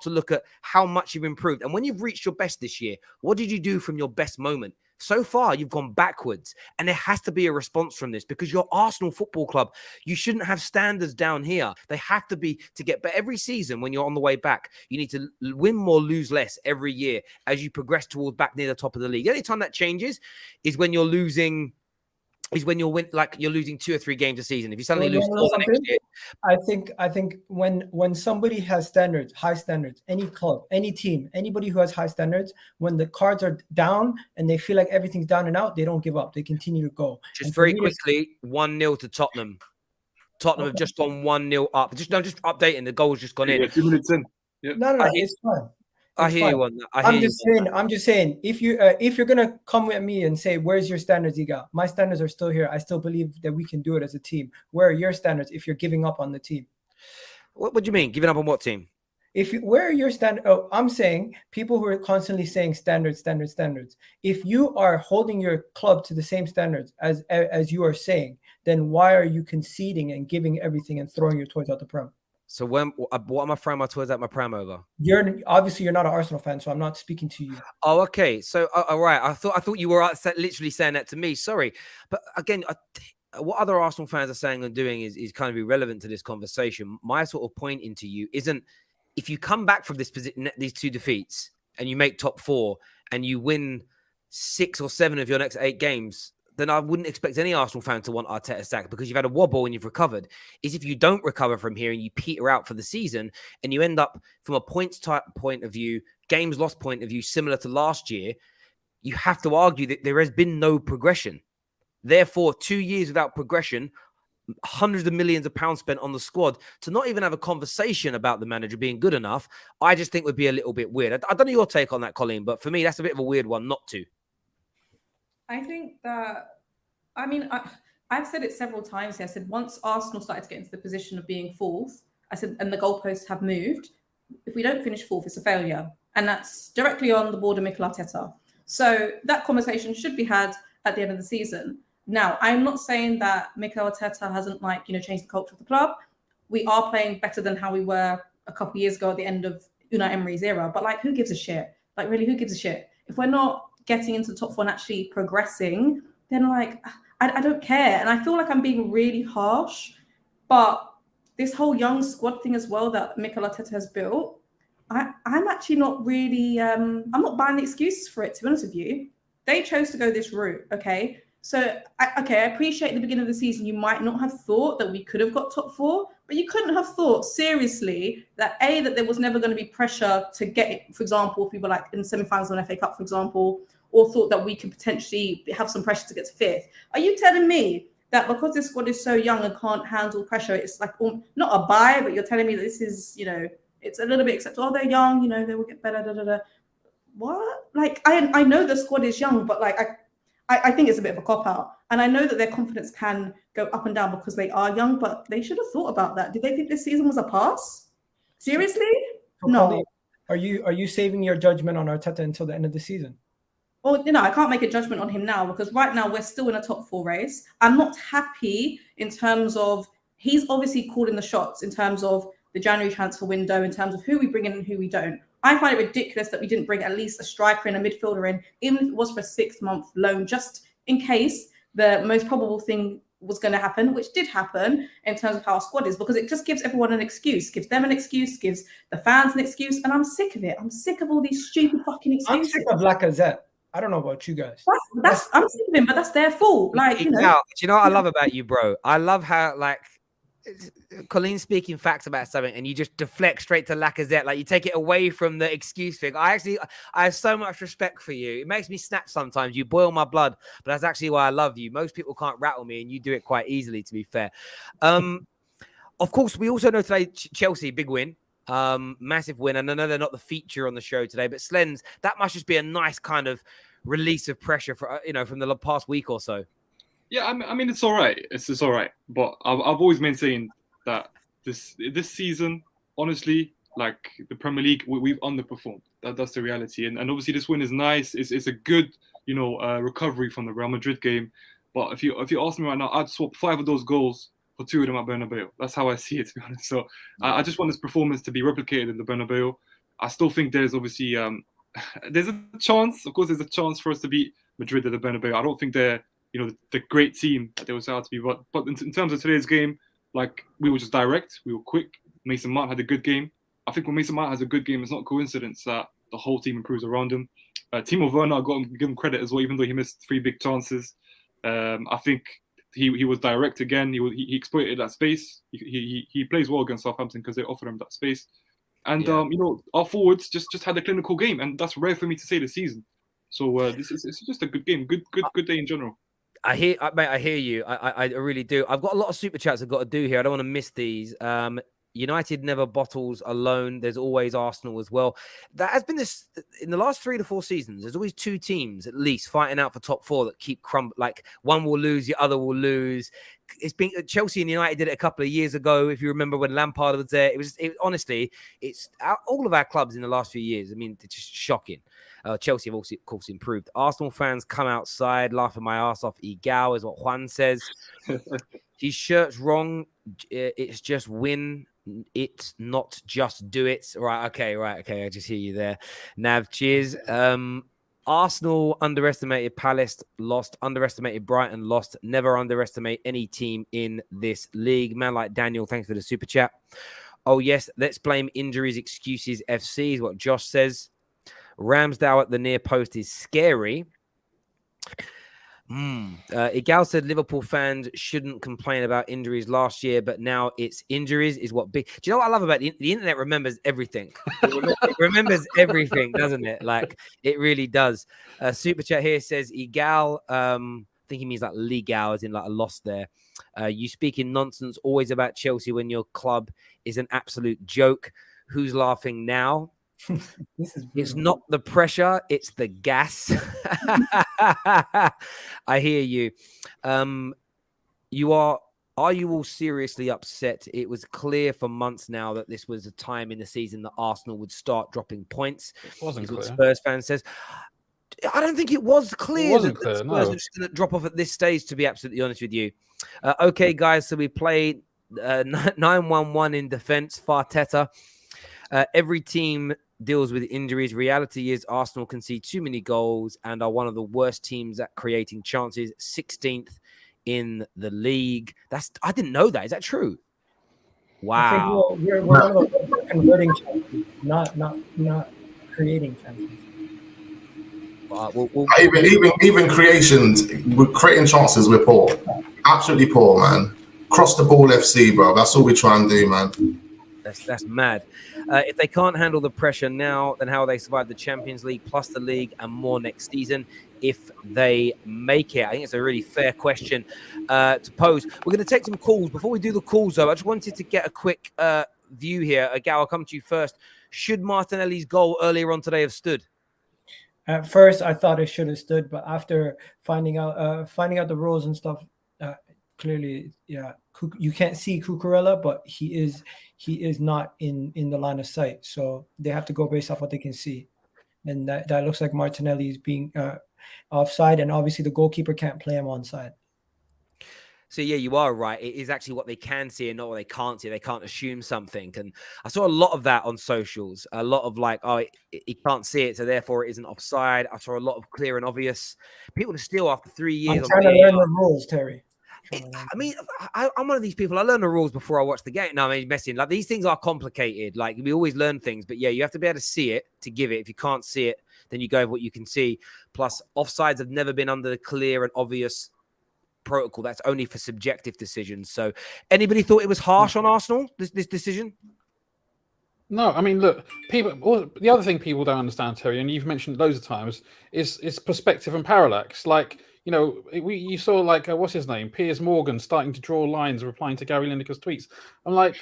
to look at how much you've improved. And when you've reached your best this year, what did you do from your best moment? So far, you've gone backwards, and there has to be a response from this because you're Arsenal Football Club. You shouldn't have standards down here. They have to be to get better every season. When you're on the way back, you need to win more, lose less every year as you progress towards back near the top of the league. The only time that changes is when you're losing. Is when you're losing 2 or 3 games a season. If you suddenly lose 4 the next year. I think when somebody has standards, high standards, any club, any team, anybody who has high standards, when the cards are down and they feel like everything's down and out, they don't give up. They continue to go. Just very quickly, 1-0 to Tottenham. Tottenham have just gone 1-0 up. Just updating. The goal's just gone in. 2 minutes in. Yeah. No, it's fine. I hear you on that. I'm just saying, if you're gonna come at me and say, "Where's your standards, Iga?" My standards are still here. I still believe that we can do it as a team. Where are your standards? If you're giving up on the team, what do you mean giving up on what team? Where are your standards? Oh, I'm saying people who are constantly saying standards. If you are holding your club to the same standards as you are saying, then why are you conceding and giving everything and throwing your toys out the pram? So what am I throwing my toys at my pram over? You're not an Arsenal fan, so I'm not speaking to you. Oh, okay. So, all right. I thought you were literally saying that to me. Sorry, but again, what other Arsenal fans are saying and doing is kind of irrelevant to this conversation. My sort of pointing to you isn't if you come back from these 2 defeats and you make top 4 and you win 6 or 7 of your next 8 games, then I wouldn't expect any Arsenal fan to want Arteta sacked because you've had a wobble and you've recovered. Is if you don't recover from here and you peter out for the season and you end up from a points type point of view, games lost point of view, similar to last year, you have to argue that there has been no progression. Therefore, 2 years without progression, hundreds of millions of pounds spent on the squad to not even have a conversation about the manager being good enough, I just think would be a little bit weird. I don't know your take on that, Colleen, but for me, that's a bit of a weird one not to. I think that, I mean, I've said it several times here. I said once Arsenal started to get into the position of being fourth, I said, and the goalposts have moved, if we don't finish fourth, it's a failure. And that's directly on the board of Mikel Arteta. So that conversation should be had at the end of the season. Now, I'm not saying that Mikel Arteta hasn't, changed the culture of the club. We are playing better than how we were a couple of years ago at the end of Unai Emery's era. But, who gives a shit? Really, who gives a shit? If we're not getting into the top 4 and actually progressing, then I don't care. And I feel like I'm being really harsh, but this whole young squad thing as well that Mikel Arteta has built, I'm actually not really, I'm not buying the excuses for it, to be honest with you. They chose to go this route, okay? So, I appreciate at the beginning of the season, you might not have thought that we could have got top 4, but you couldn't have thought seriously that that there was never going to be pressure to get it, for example, if we were in the semi-finals of an FA Cup, for example, or thought that we could potentially have some pressure to get to 5th. Are you telling me that because this squad is so young and can't handle pressure, it's not a buy, but you're telling me that this is, it's a little bit acceptable. Oh, they're young, they will get better, What? I know the squad is young, but I think it's a bit of a cop-out. And I know that their confidence can go up and down because they are young, but they should have thought about that. Did they think this season was a pass? Seriously? No. Are you saving your judgment on Arteta until the end of the season? Well, I can't make a judgment on him now because right now we're still in a top 4 race. I'm not happy in terms of, he's obviously calling the shots in terms of the January transfer window, in terms of who we bring in and who we don't. I find it ridiculous that we didn't bring at least a striker and a midfielder in, even if it was for a 6-month loan, just in case the most probable thing was going to happen, which did happen in terms of how our squad is, because it just gives everyone an excuse, gives them an excuse, gives the fans an excuse, and I'm sick of it. I'm sick of all these stupid fucking excuses. I'm sick of Lacazette. I don't know about you guys. I'm sick of him, but that's their fault. Now, do you know what I love about you, bro? I love how Colleen's speaking facts about something and you just deflect straight to Lacazette. You take it away from the excuse thing. I have so much respect for you. It makes me snap sometimes. You boil my blood, but that's actually why I love you. Most people can't rattle me and you do it quite easily, to be fair. Of course, we also know today Chelsea, big win. Massive win. And I know they're not the feature on the show today, but Slens, that must just be a nice kind of release of pressure for from the past week or so. Yeah, I mean it's all right. It's all right, but I've always maintained that this season, honestly, the Premier League, we've underperformed. That's the reality, and obviously this win is nice. It's a good recovery from the Real Madrid game. But if you ask me right now, I'd swap 5 of those goals for 2 of them at Bernabeu. That's how I see it, to be honest. So I just want this performance to be replicated in the Bernabeu. I still think there's obviously there's a chance. Of course, there's a chance for us to beat Madrid at the Bernabeu. I don't think they're the great team that they were set out to be. But in terms of today's game, we were just direct, we were quick. Mason Mount had a good game. I think when Mason Mount has a good game, it's not a coincidence that the whole team improves around him. Timo Werner, I've got to give him credit as well, even though he missed 3 big chances. I think he was direct again. He exploited that space. He plays well against Southampton because they offered him that space. And our forwards just had a clinical game, and that's rare for me to say this season. So it's just a good game, good day in general. I hear you. I really do. I've got a lot of super chats I've got to do here. I don't want to miss these. United never bottles alone. There's always Arsenal as well. That has been this in the last 3 to 4 seasons. There's always 2 teams at least fighting out for top 4 that keep one will lose, the other will lose. it's been Chelsea and United did it a couple of years ago. If you remember when Lampard was there, honestly, it's all of our clubs in the last few years. I mean, it's just shocking. Chelsea have also, of course, improved. Arsenal fans come outside laughing my ass off. Egal is what Juan says. His shirt's wrong. It's just win. It's not just do it. Right. Okay. I just hear you there. Nav, cheers. Arsenal underestimated Palace, lost. Underestimated Brighton, lost. Never underestimate any team in this league. Man like Daniel, thanks for the super chat. Oh, yes, let's blame injuries, excuses, FC is what Josh says. Ramsdale at the near post is scary. Igal said Liverpool fans shouldn't complain about injuries last year, but now it's injuries is what big. Do you know what I love about the internet? Remembers everything. It remembers everything, doesn't it? Like it really does. Super chat here says Igal. I think he means like legal, as in like a loss there. You speaking nonsense always about Chelsea when your club is an absolute joke. Who's laughing now? It's not the pressure, it's the gas. I hear you. Are you all seriously upset? It was clear for months now that this was a time in the season that Arsenal would start dropping points. It wasn't clear. Spurs fan says. I don't think it was clear. It wasn't that clear, Spurs no. were just going to drop off at this stage, to be absolutely honest with you. Okay, guys, so we played 9-1-1 in defense, Arteta. Every team deals with injuries. Reality is Arsenal concede too many goals and are one of the worst teams at creating chances. 16th in the league. I didn't know that. Is that true? Wow. I think we're one of the converting chances, not creating chances. Even creations, we're creating chances. We're poor, absolutely poor, man. Cross the ball, FC, bro. That's all we try and do, man. That's mad. If they can't handle the pressure now, then how will they survive the Champions League plus the league and more next season if they make it? I think it's a really fair question to pose. We're going to take some calls. Before we do the calls, though, I just wanted to get a quick view here. Gal, I'll come to you first. Should Martinelli's goal earlier on today have stood? At first, I thought it should have stood, but after finding out the rules and stuff, clearly, yeah, you can't see Cucurella, but he is not in the line of sight. So they have to go based off what they can see, and that looks like Martinelli is being offside, and obviously the goalkeeper can't play him onside. So, yeah, you are right. It is actually what they can see and not what they can't see. They can't assume something. And I saw a lot of that on socials. A lot of like, oh, he can't see it, so therefore it isn't offside. I saw a lot of clear and obvious. People are still after 3 years. I'm trying to learn the rules, Terry. I'm one of these people. I learn the rules before I watch the game. No, I mean, messing. Like, these things are complicated. Like, we always learn things. But, yeah, you have to be able to see it to give it. If you can't see it, then you go with what you can see. Plus, offsides have never been under the clear and obvious protocol. That's only for subjective decisions. So anybody thought it was harsh on Arsenal, this decision? No, I mean, look, the other thing people don't understand, Terry, and you've mentioned loads of times, is perspective and parallax. Like, you know, you saw like what's his name, Piers Morgan, starting to draw lines, replying to Gary Lineker's tweets. I'm like,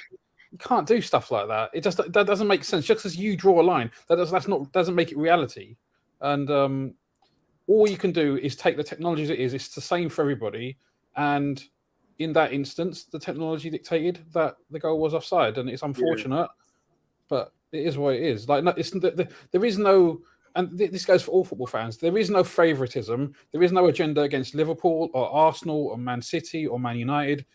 you can't do stuff like that. That doesn't make sense. Just because you draw a line, doesn't make it reality. And all you can do is take the technology as it is. It's the same for everybody. And in that instance, the technology dictated that the goal was offside, and it's unfortunate, but it is what it is. Like, no, there is no, and this goes for all football fans. There is no favoritism. There is no agenda against Liverpool or Arsenal or Man City or Man United.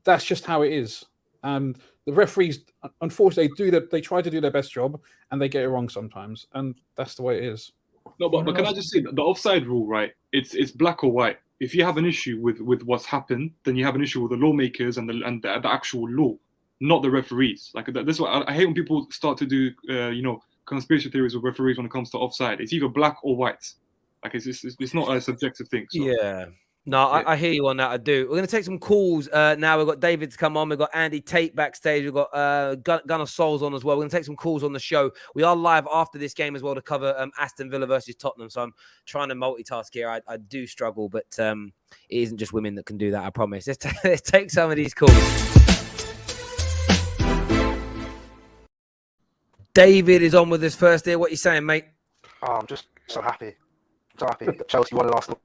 That's just how it is. And the referees, unfortunately, they try to do their best job, and they get it wrong sometimes, and that's the way it is. No, but can I just say that the offside rule, right? It's black or white. If you have an issue with what's happened, then you have an issue with the lawmakers and the actual law, not the referees. Like, this is what I hate when people start to do, conspiracy theories with referees when it comes to offside. It's either black or white. Like, it's not a subjective thing. So. Yeah. No, I hear you on that. I do. We're going to take some calls now. We've got David to come on. We've got Andy Tate backstage. We've got Gunnar Souls on as well. We're going to take some calls on the show. We are live after this game as well to cover Aston Villa versus Tottenham. So I'm trying to multitask here. I do struggle, but it isn't just women that can do that, I promise. Let's take some of these calls. David is on with us first here. What are you saying, mate? Oh, I'm just so happy. So happy that Chelsea won and Arsenal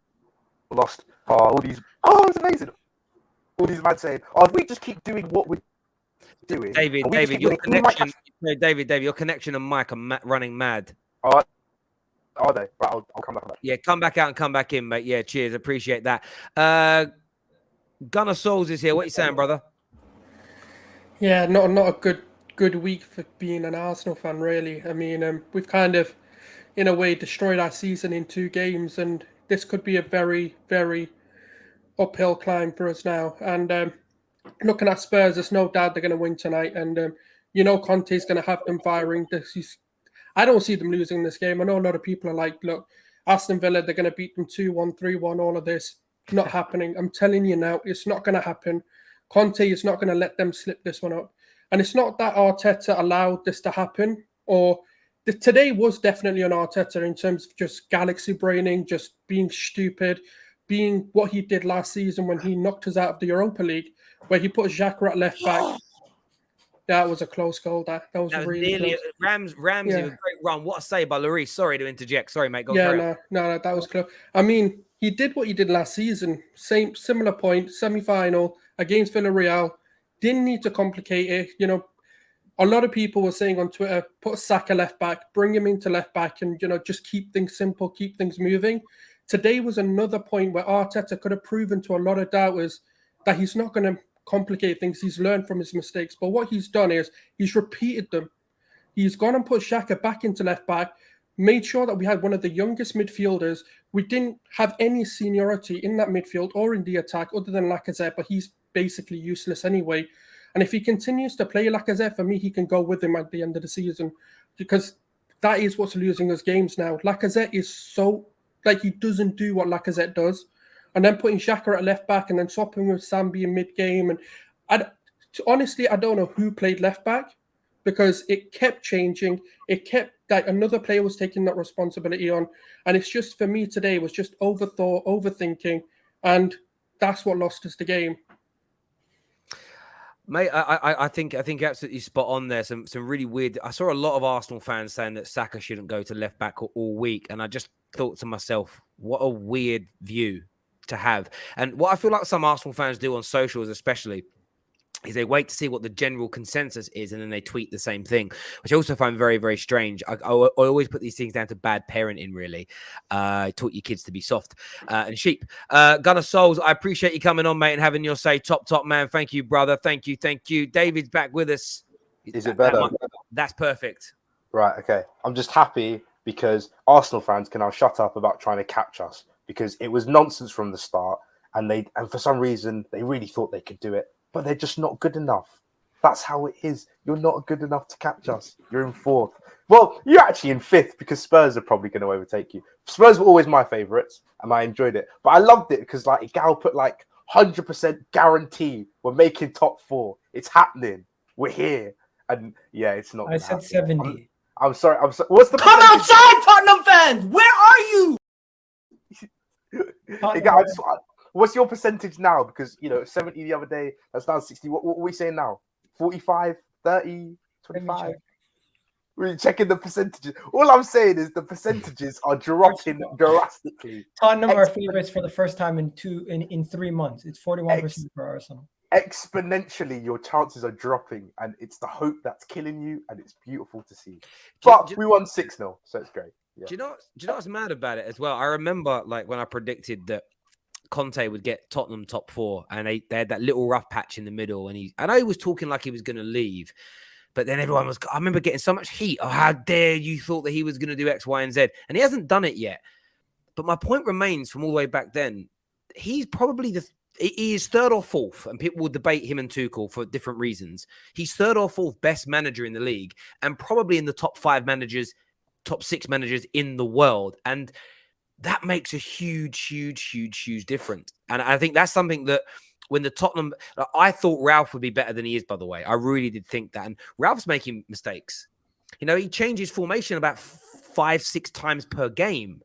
lost. Oh, all these. Oh, it's amazing. all these men saying, "Oh, if we just keep doing what we're doing, David, and we just keep your winning, we might connection, catch-" no, David, your connection and Mike are running mad. Are they? Right, I'll come back on that. Yeah, come back out and come back in, mate. Yeah, cheers. Appreciate that. Gunnar Souls is here. What are you saying, brother? Yeah, not a good week for being an Arsenal fan, really. I mean, we've kind of, in a way, destroyed our season in 2 games, and this could be a very, very uphill climb for us now. And looking at Spurs, there's no doubt they're going to win tonight, and Conte's going to have them firing. I don't see them losing this game. I know a lot of people are like, look, Aston Villa, they're going to beat them 2-1, 3-1, all of this. Not happening. I'm telling you now, it's not going to happen. Conte is not going to let them slip this one up. And it's not that Arteta allowed this to happen, or today was definitely on Arteta in terms of just galaxy braining, just being stupid, being what he did last season when he knocked us out of the Europa League, where he put Xhaka at left back. That was a close goal. That was really nearly close. Ramsey with a great run. What a save by Lloris. Sorry to interject. Sorry, mate. No, that was close. I mean, he did what he did last season. Similar point, semi-final against Villarreal. Didn't need to complicate it. A lot of people were saying on Twitter, put Saka left back, bring him into left back, and just keep things simple, keep things moving. Today was another point where Arteta could have proven to a lot of doubters that he's not going to complicate things. He's learned from his mistakes. But what he's done is he's repeated them. He's gone and put Xhaka back into left back, made sure that we had one of the youngest midfielders. We didn't have any seniority in that midfield or in the attack other than Lacazette, but he's basically useless anyway. And if he continues to play Lacazette, for me, he can go with him at the end of the season, because that is what's losing us games now. Lacazette is so, he doesn't do what Lacazette does. And then putting Xhaka at left back and then swapping with Sambi in mid-game. And honestly, I don't know who played left back, because it kept changing. It kept, another player was taking that responsibility on. And it's just, for me today, was just overthought, overthinking. And that's what lost us the game. Mate, I think you're absolutely spot on there. Some really weird. I saw a lot of Arsenal fans saying that Saka shouldn't go to left back all week, and I just thought to myself, what a weird view to have. And what I feel like some Arsenal fans do on socials, especially, is they wait to see what the general consensus is, and then they tweet the same thing, which I also find very, very strange. I always put these things down to bad parenting, really. Taught your kids to be soft and sheep. Gunnar Souls, I appreciate you coming on, mate, and having your say. Top man. Thank you, brother. Thank you. David's back with us. Is it better? That's perfect. Right, okay. I'm just happy because Arsenal fans can now shut up about trying to catch us, because it was nonsense from the start, and for some reason they really thought they could do it. But they're just not good enough. That's how it is. You're not good enough to catch us. You're in 4th. Well, you're actually in 5th, because Spurs are probably going to overtake you. Spurs were always my favourites, and I enjoyed it. But I loved it because Gal put 100% guarantee we're making top 4. It's happening. We're here. And yeah, it's not. I said 70. I'm sorry. What's the Come outside, Tottenham fans! Where are you? What's your percentage now? Because, 70 the other day, that's now 60. What are we saying now? 45, 30, 25? We're checking the percentages. All I'm saying is the percentages are dropping drastically. Tottenham are favourites for the first time in 3 months. It's 41% for Arsenal. Exponentially, your chances are dropping, and it's the hope that's killing you, and it's beautiful to see. But we won 6-0, so it's great. Yeah. Do you know what's mad about it as well? I remember when I predicted that Conte would get Tottenham top 4, and they had that little rough patch in the middle, and I know he was talking like he was going to leave, but then everyone was, I remember getting so much heat. Oh, how dare you thought that he was going to do X, Y, and Z, and he hasn't done it yet. But my point remains from all the way back then, he's probably he is 3rd or 4th, and people will debate him and Tuchel for different reasons. He's 3rd or 4th best manager in the league, and probably in the top 5 managers, top 6 managers in the world. And that makes a huge difference. And I think that's something that when the Tottenham, I thought Ralph would be better than he is, by the way. I really did think that. And Ralph's making mistakes. He changes formation about 5-6 times per game.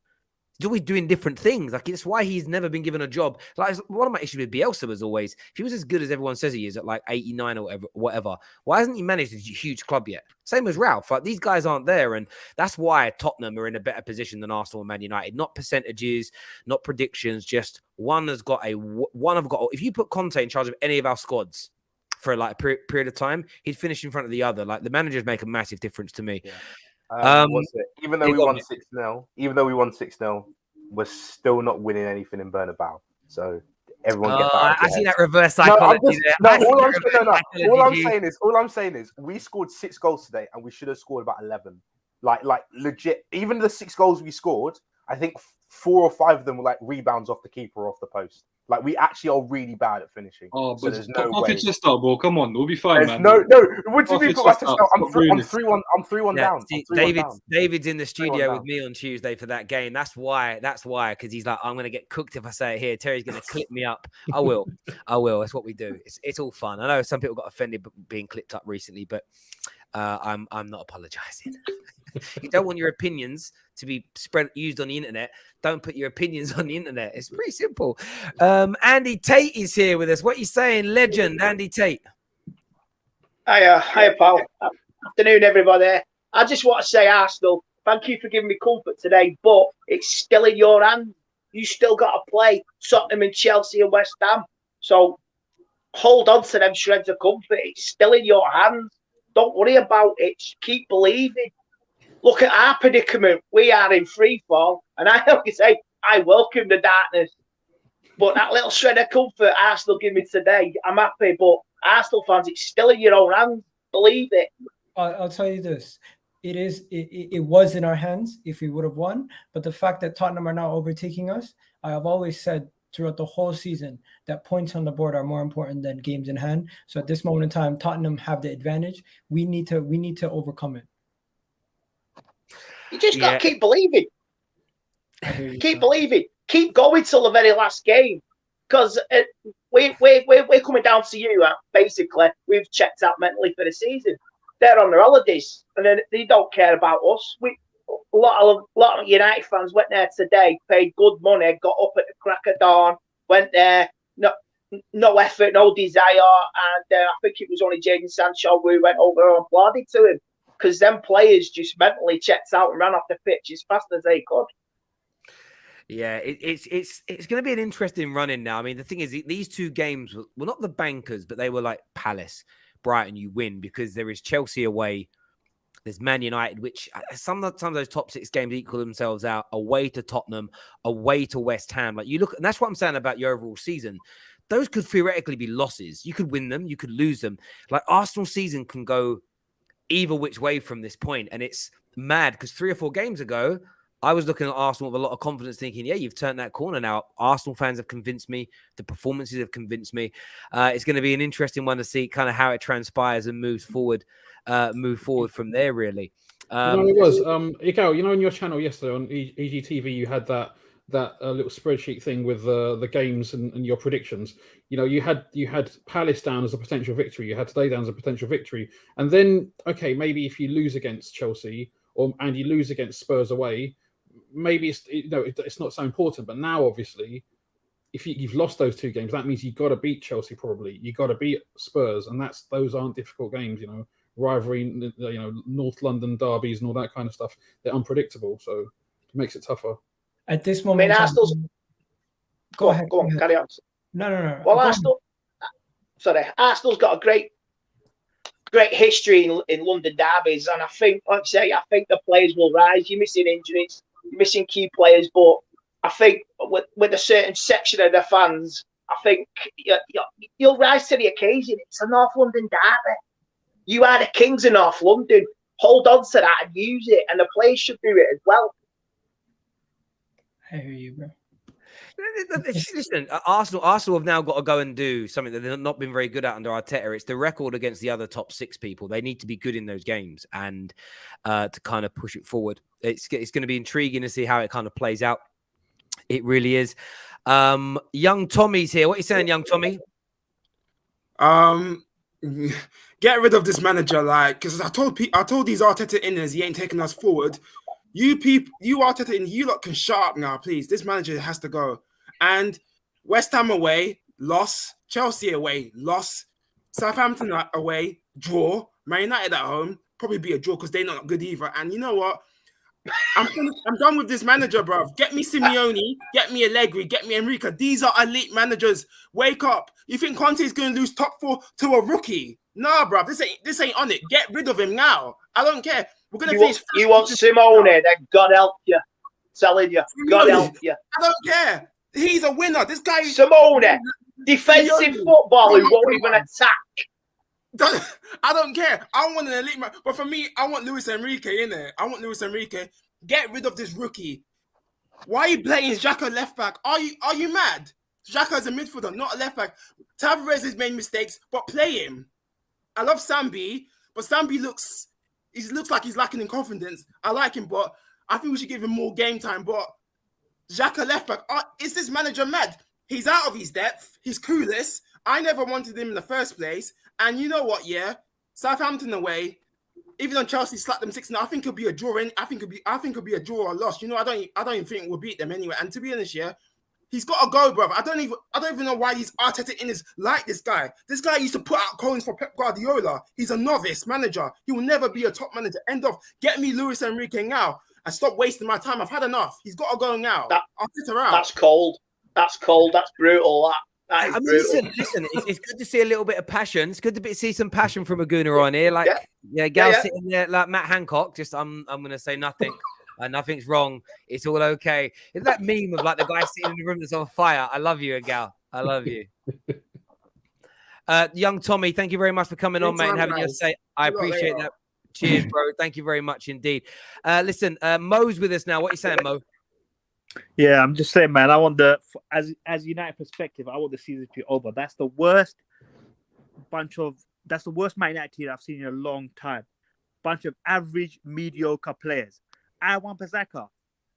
he's always doing different things. Like, it's why he's never been given a job. Like, one of my issues with Bielsa was always, if he was as good as everyone says he is at like 89 or whatever, why hasn't he managed a huge club yet? Same as Ralph. Like, these guys aren't there. And that's why Tottenham are in a better position than Arsenal and Man United. Not percentages, not predictions, just one have got, if you put Conte in charge of any of our squads for like a period of time, he'd finish in front of the other. Like, the managers make a massive difference to me. Yeah. Even though we won 6-0, we're still not winning anything in Bernabeu. So everyone get that. I see that reverse psychology All I'm saying is we scored 6 goals today and we should have scored about 11. Like legit. Even the 6 goals we scored, I think 4 or 5 of them were like rebounds off the keeper or off the post. Like, we actually are really bad at finishing. Oh, so but there's no off way. your chest out, bro. Come on, we'll be fine, man. No. What do you mean? I'm 3-1 down. See, David's in the studio with me on Tuesday for that game. That's why. Because he's like, I'm going to get cooked if I say it here. Terry's going to clip me up. I will. That's what we do. It's all fun. I know some people got offended being clipped up recently, but I'm not apologizing. You don't want your opinions to be used on the internet. Don't put your opinions on the internet. It's pretty simple. Andy Tate is here with us. What are you saying, legend Andy Tate? Hiya, pal. Afternoon, everybody. I just want to say, Arsenal, thank you for giving me comfort today, but it's still in your hands. You still got to play Tottenham and Chelsea and West Ham. So hold on to them shreds of comfort. It's still in your hands. Don't worry about it. Just keep believing. Look at our predicament. We are in free fall. And I have to say, I welcome the darkness. But that little shred of comfort Arsenal give me today, I'm happy. But Arsenal fans, it's still in your own hands. Believe it. I'll tell you this. It was in our hands if we would have won. But the fact that Tottenham are now overtaking us, I have always said throughout the whole season that points on the board are more important than games in hand. So at this moment in time, Tottenham have the advantage. We need to overcome it. You just got to keep believing. Keep believing. Keep going till the very last game. Because we're coming down to you. Basically, we've checked out mentally for the season. They're on their holidays, and then they don't care about us. A lot of United fans went there today, paid good money, got up at the crack of dawn, went there, no effort, no desire, and I think it was only Jadon Sancho who went over and applauded to him, because them players just mentally checked out and ran off the pitch as fast as they could. Yeah, it's going to be an interesting run-in now. I mean, the thing is, these 2 games were not the bankers, but they were like Palace, Brighton, you win, because there is Chelsea away. There's Man United, which some of those top 6 games equal themselves out, away to Tottenham, away to West Ham. Like, you look, and that's what I'm saying about your overall season. Those could theoretically be losses. You could win them, you could lose them. Like, Arsenal season can go either which way from this point, and it's mad because 3 or 4 games ago, I was looking at Arsenal with a lot of confidence, thinking, yeah, you've turned that corner now. Arsenal fans have convinced me. The performances have convinced me. It's going to be an interesting one to see kind of how it transpires and moves forward. Move forward from there, really. It was Ikael, in your channel yesterday on EGTV, you had that little spreadsheet thing with the games and your predictions. You had Palace down as a potential victory, you had today down as a potential victory, and then maybe if you lose against Chelsea and you lose against Spurs away, maybe it's not so important. But now, obviously, if you've lost those 2 games, that means you've got to beat Chelsea. Probably you've got to beat Spurs, and those aren't difficult games. Rivalry, North London derbies and all that kind of stuff. They're unpredictable, so it makes it tougher. At this moment, Arsenal's... Go on, carry on. No. Well, Arsenal's got a great history in London derbies, and I think, like I say, the players will rise. You're missing injuries, you're missing key players, but I think with a certain section of the fans, I think you'll rise to the occasion. It's a North London derby. You are the kings of North London. Hold on to that and use it, and the players should do it as well. I hear you, bro. Listen, Arsenal have now got to go and do something that they've not been very good at under Arteta. It's the record against the other top 6 people. They need to be good in those games and to kind of push it forward. It's going to be intriguing to see how it kind of plays out. It really is. Young Tommy's here. What are you saying, young Tommy? Get rid of this manager, because I told these Arteta inners he ain't taking us forward. You people, you Arteta, and you lot can shut up now, please. This manager has to go. And West Ham away, loss. Chelsea away, loss. Southampton away, draw. Man United at home, probably be a draw because they're not good either. And you know what? I'm done with this manager, bro. Get me Simeone, get me Allegri, get me Enrique. These are elite managers. Wake up. You think Conte is going to lose top 4 to a rookie? Nah, bro. This ain't on it. Get rid of him now. I don't care. We're going to finish. You want Simone, then God help you. Telling you, God help you. I don't care. He's a winner. This guy Simone, defensive football who won't even attack. I don't care. I want an elite man. But for me, I want Luis Enrique in there. I want Luis Enrique. Get rid of this rookie. Why are you playing Xhaka left back? Are you mad? Xhaka is a midfielder, not a left back. Tavares has made mistakes, but play him. I love Sambi, but Sambi looks like he's lacking in confidence. I like him, but I think we should give him more game time. But Xhaka left back, is this manager mad? He's out of his depth. He's clueless. I never wanted him in the first place. And you know what? Yeah, Southampton away. Even though Chelsea slapped them 6-0, I think it'll be a draw. I think it'll be a draw or a loss. You know, I don't even think we'll beat them anyway. And to be honest, yeah, he's got to go, brother. I don't even know why he's Arteta in his like this guy. This guy used to put out coins for Pep Guardiola. He's a novice manager. He will never be a top manager. End of. Get me Luis Enrique now and stop wasting my time. I've had enough. He's got to go now. Arteta out. That's cold. That's cold. That's brutal. That is brutal. Listen, it's good to see a little bit of passion. It's good to see some passion from a Gooner on here. Like, Gal sitting there like Matt Hancock. Just, I'm going to say nothing. Nothing's wrong. It's all okay. It's that meme of like the guy sitting in the room that's on fire. I love you, Gal. I love you. Young Tommy, thank you very much for coming on, mate, and having your say. I appreciate that. Cheers, bro. Thank you very much indeed. Listen, Mo's with us now. What are you saying, Mo? Yeah, I'm just saying, man. I want as United perspective, I want the season to be over. That's the worst Man United team I've seen in a long time. Bunch of average, mediocre players. Wan-Bissaka,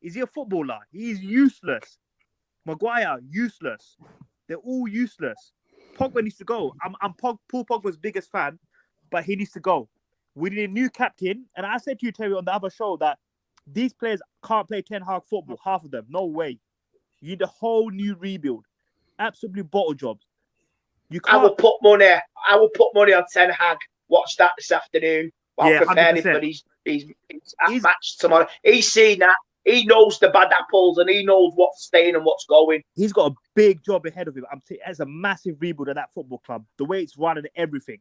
is he a footballer? He's useless. Maguire, useless. They're all useless. Pogba needs to go. I'm Paul Pogba's biggest fan, but he needs to go. We need a new captain. And I said to you, Terry, on the other show that these players can't play Ten Hag football, half of them. No way. You need a whole new rebuild. Absolutely bottle jobs. I will put money on Ten Hag. Watch that this afternoon. While preparing for his match tomorrow. He's seen that. He knows the bad apples and he knows what's staying and what's going. He's got a big job ahead of him. It's a massive rebuild of that football club. The way it's run and everything.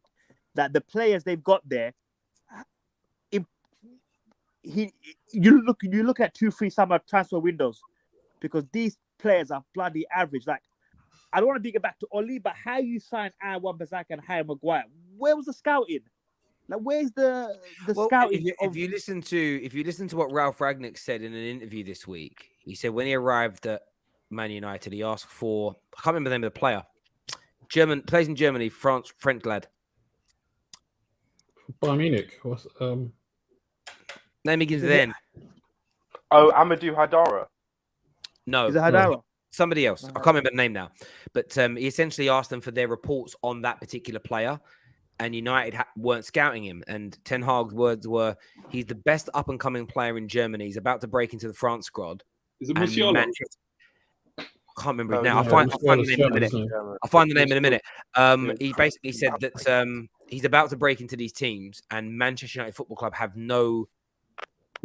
That the players they've got there. You look at 2-3 summer transfer windows because these players are bloody average. Like, I don't want to dig it back to Oli, but how you signed Wan-Bissaka and Harry Maguire? Where was the scouting? Like, where's the scouting? If you listen to what Ralph Rangnick said in an interview this week, he said when he arrived at Man United, he asked for, I can't remember the name of the player, plays in Germany, French lad. Bayern Munich. Name begins with N. Oh, Amadou Haidara. No. Is it Haidara? Somebody else. I can't remember the name now. But he essentially asked them for their reports on that particular player, and United weren't scouting him. And Ten Hag's words were, he's the best up-and-coming player in Germany. He's about to break into the France squad. Is it Musiala? I can't remember his name. I'll find the name in a minute. I'll find the name in a minute. He basically said that he's about to break into these teams, and Manchester United Football Club have no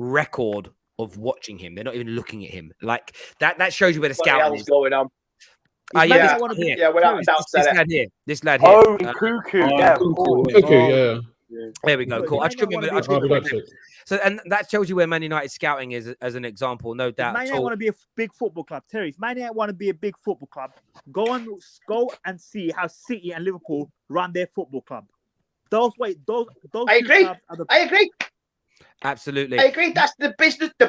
record of watching him. They're not even looking at him. Like that shows you where the scouting is going on. Without this lad here. Oh, Cuckoo. Yeah. There we go. Cool. I just remember. So, and that tells you where Man United scouting is as an example, no doubt. Man United want to be a big football club. Terry, if Man United want to be a big football club, go and see how City and Liverpool run their football club. Those. I agree. Absolutely. I agree. That's the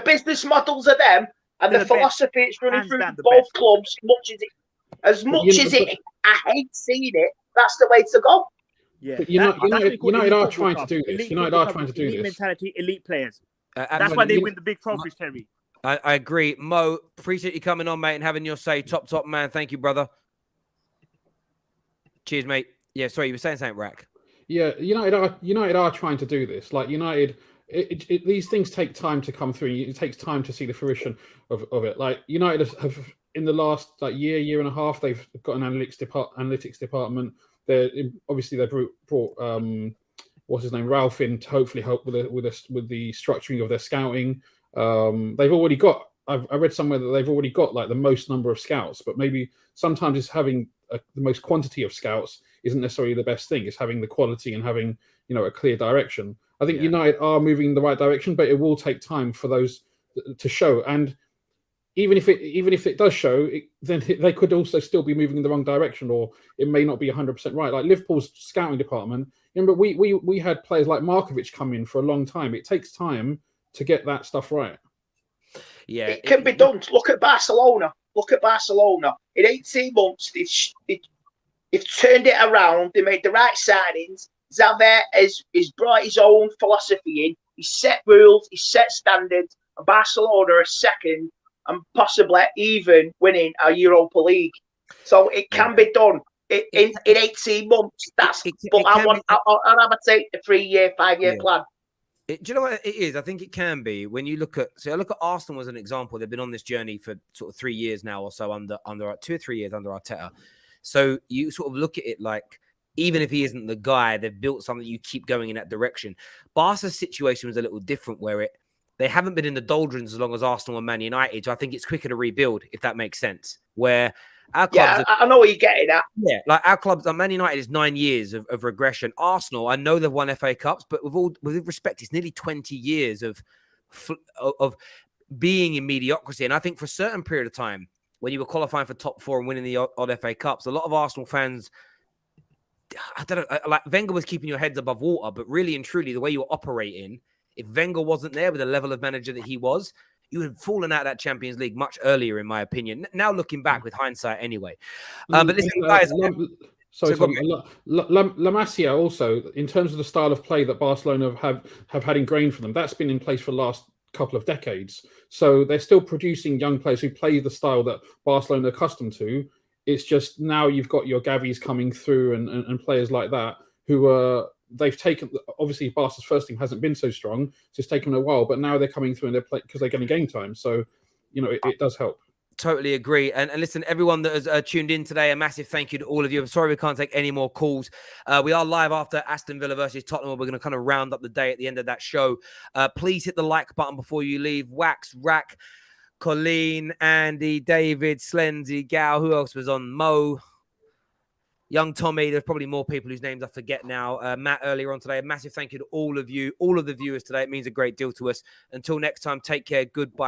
business models of them and the philosophy it's running through both clubs. As much as I hate seeing it, that's the way to go. Yeah, United are trying to do this. United are trying to do this. Mentality, elite players. That's why they win the big trophies, Terry. I agree. Mo, appreciate you coming on, mate, and having your say. Top man. Thank you, brother. Cheers, mate. Yeah, sorry, you were saying something, Rack. Yeah, United are trying to do this. Like United, these things take time to come through. It takes time to see the fruition of it. Like United have in the last year and a half, they've got an analytics department. Obviously they brought what's his name, Ralph, in to hopefully help with the structuring of their scouting. They've already got. I read somewhere that they've already got like the most number of scouts, but maybe sometimes it's having the most quantity of scouts isn't necessarily the best thing. It's having the quality and having a clear direction. I think United are moving in the right direction, but it will take time for those to show. And even if it does show, then they could also still be moving in the wrong direction, or it may not be 100% right. Like Liverpool's scouting department. Remember, we had players like Markovic come in for a long time. It takes time to get that stuff right. Yeah, it can be done. Look at Barcelona. In 18 months, they've turned it around. They made the right signings. Xavi has brought his own philosophy in. He's set rules. He's set standards. And Barcelona are second and possibly even winning a Europa League. So it can be done in 18 months. I'll have a take the 3-year, 5-year plan. Do you know what it is? I think it can be when you look at. So I look at Arsenal as an example. They've been on this journey for sort of 3 years now, or so under 2 or 3 years under Arteta. So you sort of look at it like, even if he isn't the guy, they've built something. You keep going in that direction. Barca's situation was a little different, where they haven't been in the doldrums as long as Arsenal and Man United. So I think it's quicker to rebuild, if that makes sense. Where our clubs, I know what you're getting at. Yeah, like our clubs, Man United is 9 years of regression. Arsenal, I know they've won FA Cups, but with respect, it's nearly 20 years of being in mediocrity. And I think for a certain period of time, when you were qualifying for top 4 and winning the odd FA Cups, a lot of Arsenal fans, I don't know, like Wenger was keeping your heads above water, but really and truly, the way you were operating, if Wenger wasn't there with the level of manager that he was, you had fallen out of that Champions League much earlier, in my opinion. Now looking back with hindsight anyway. But listen, guys... La Masia also, in terms of the style of play that Barcelona have had ingrained for them, that's been in place for the last couple of decades. So they're still producing young players who play the style that Barcelona are accustomed to. It's just now you've got your Gavis coming through and players like that who are... They've taken, obviously Barca's first team hasn't been so strong, so it's taken a while, but now they're coming through and they're playing because they're getting game time. So, it does help. Totally agree. And listen, everyone that has tuned in today, a massive thank you to all of you. I'm sorry we can't take any more calls. We are live after Aston Villa versus Tottenham. We're going to kind of round up the day at the end of that show. Please hit the like button before you leave. Wax, Rack, Colleen, Andy, David, Slenzy, Gal. Who else was on? Mo. Young Tommy, there's probably more people whose names I forget now. Matt earlier on today. A massive thank you to all of you, all of the viewers today. It means a great deal to us. Until next time, take care. Goodbye.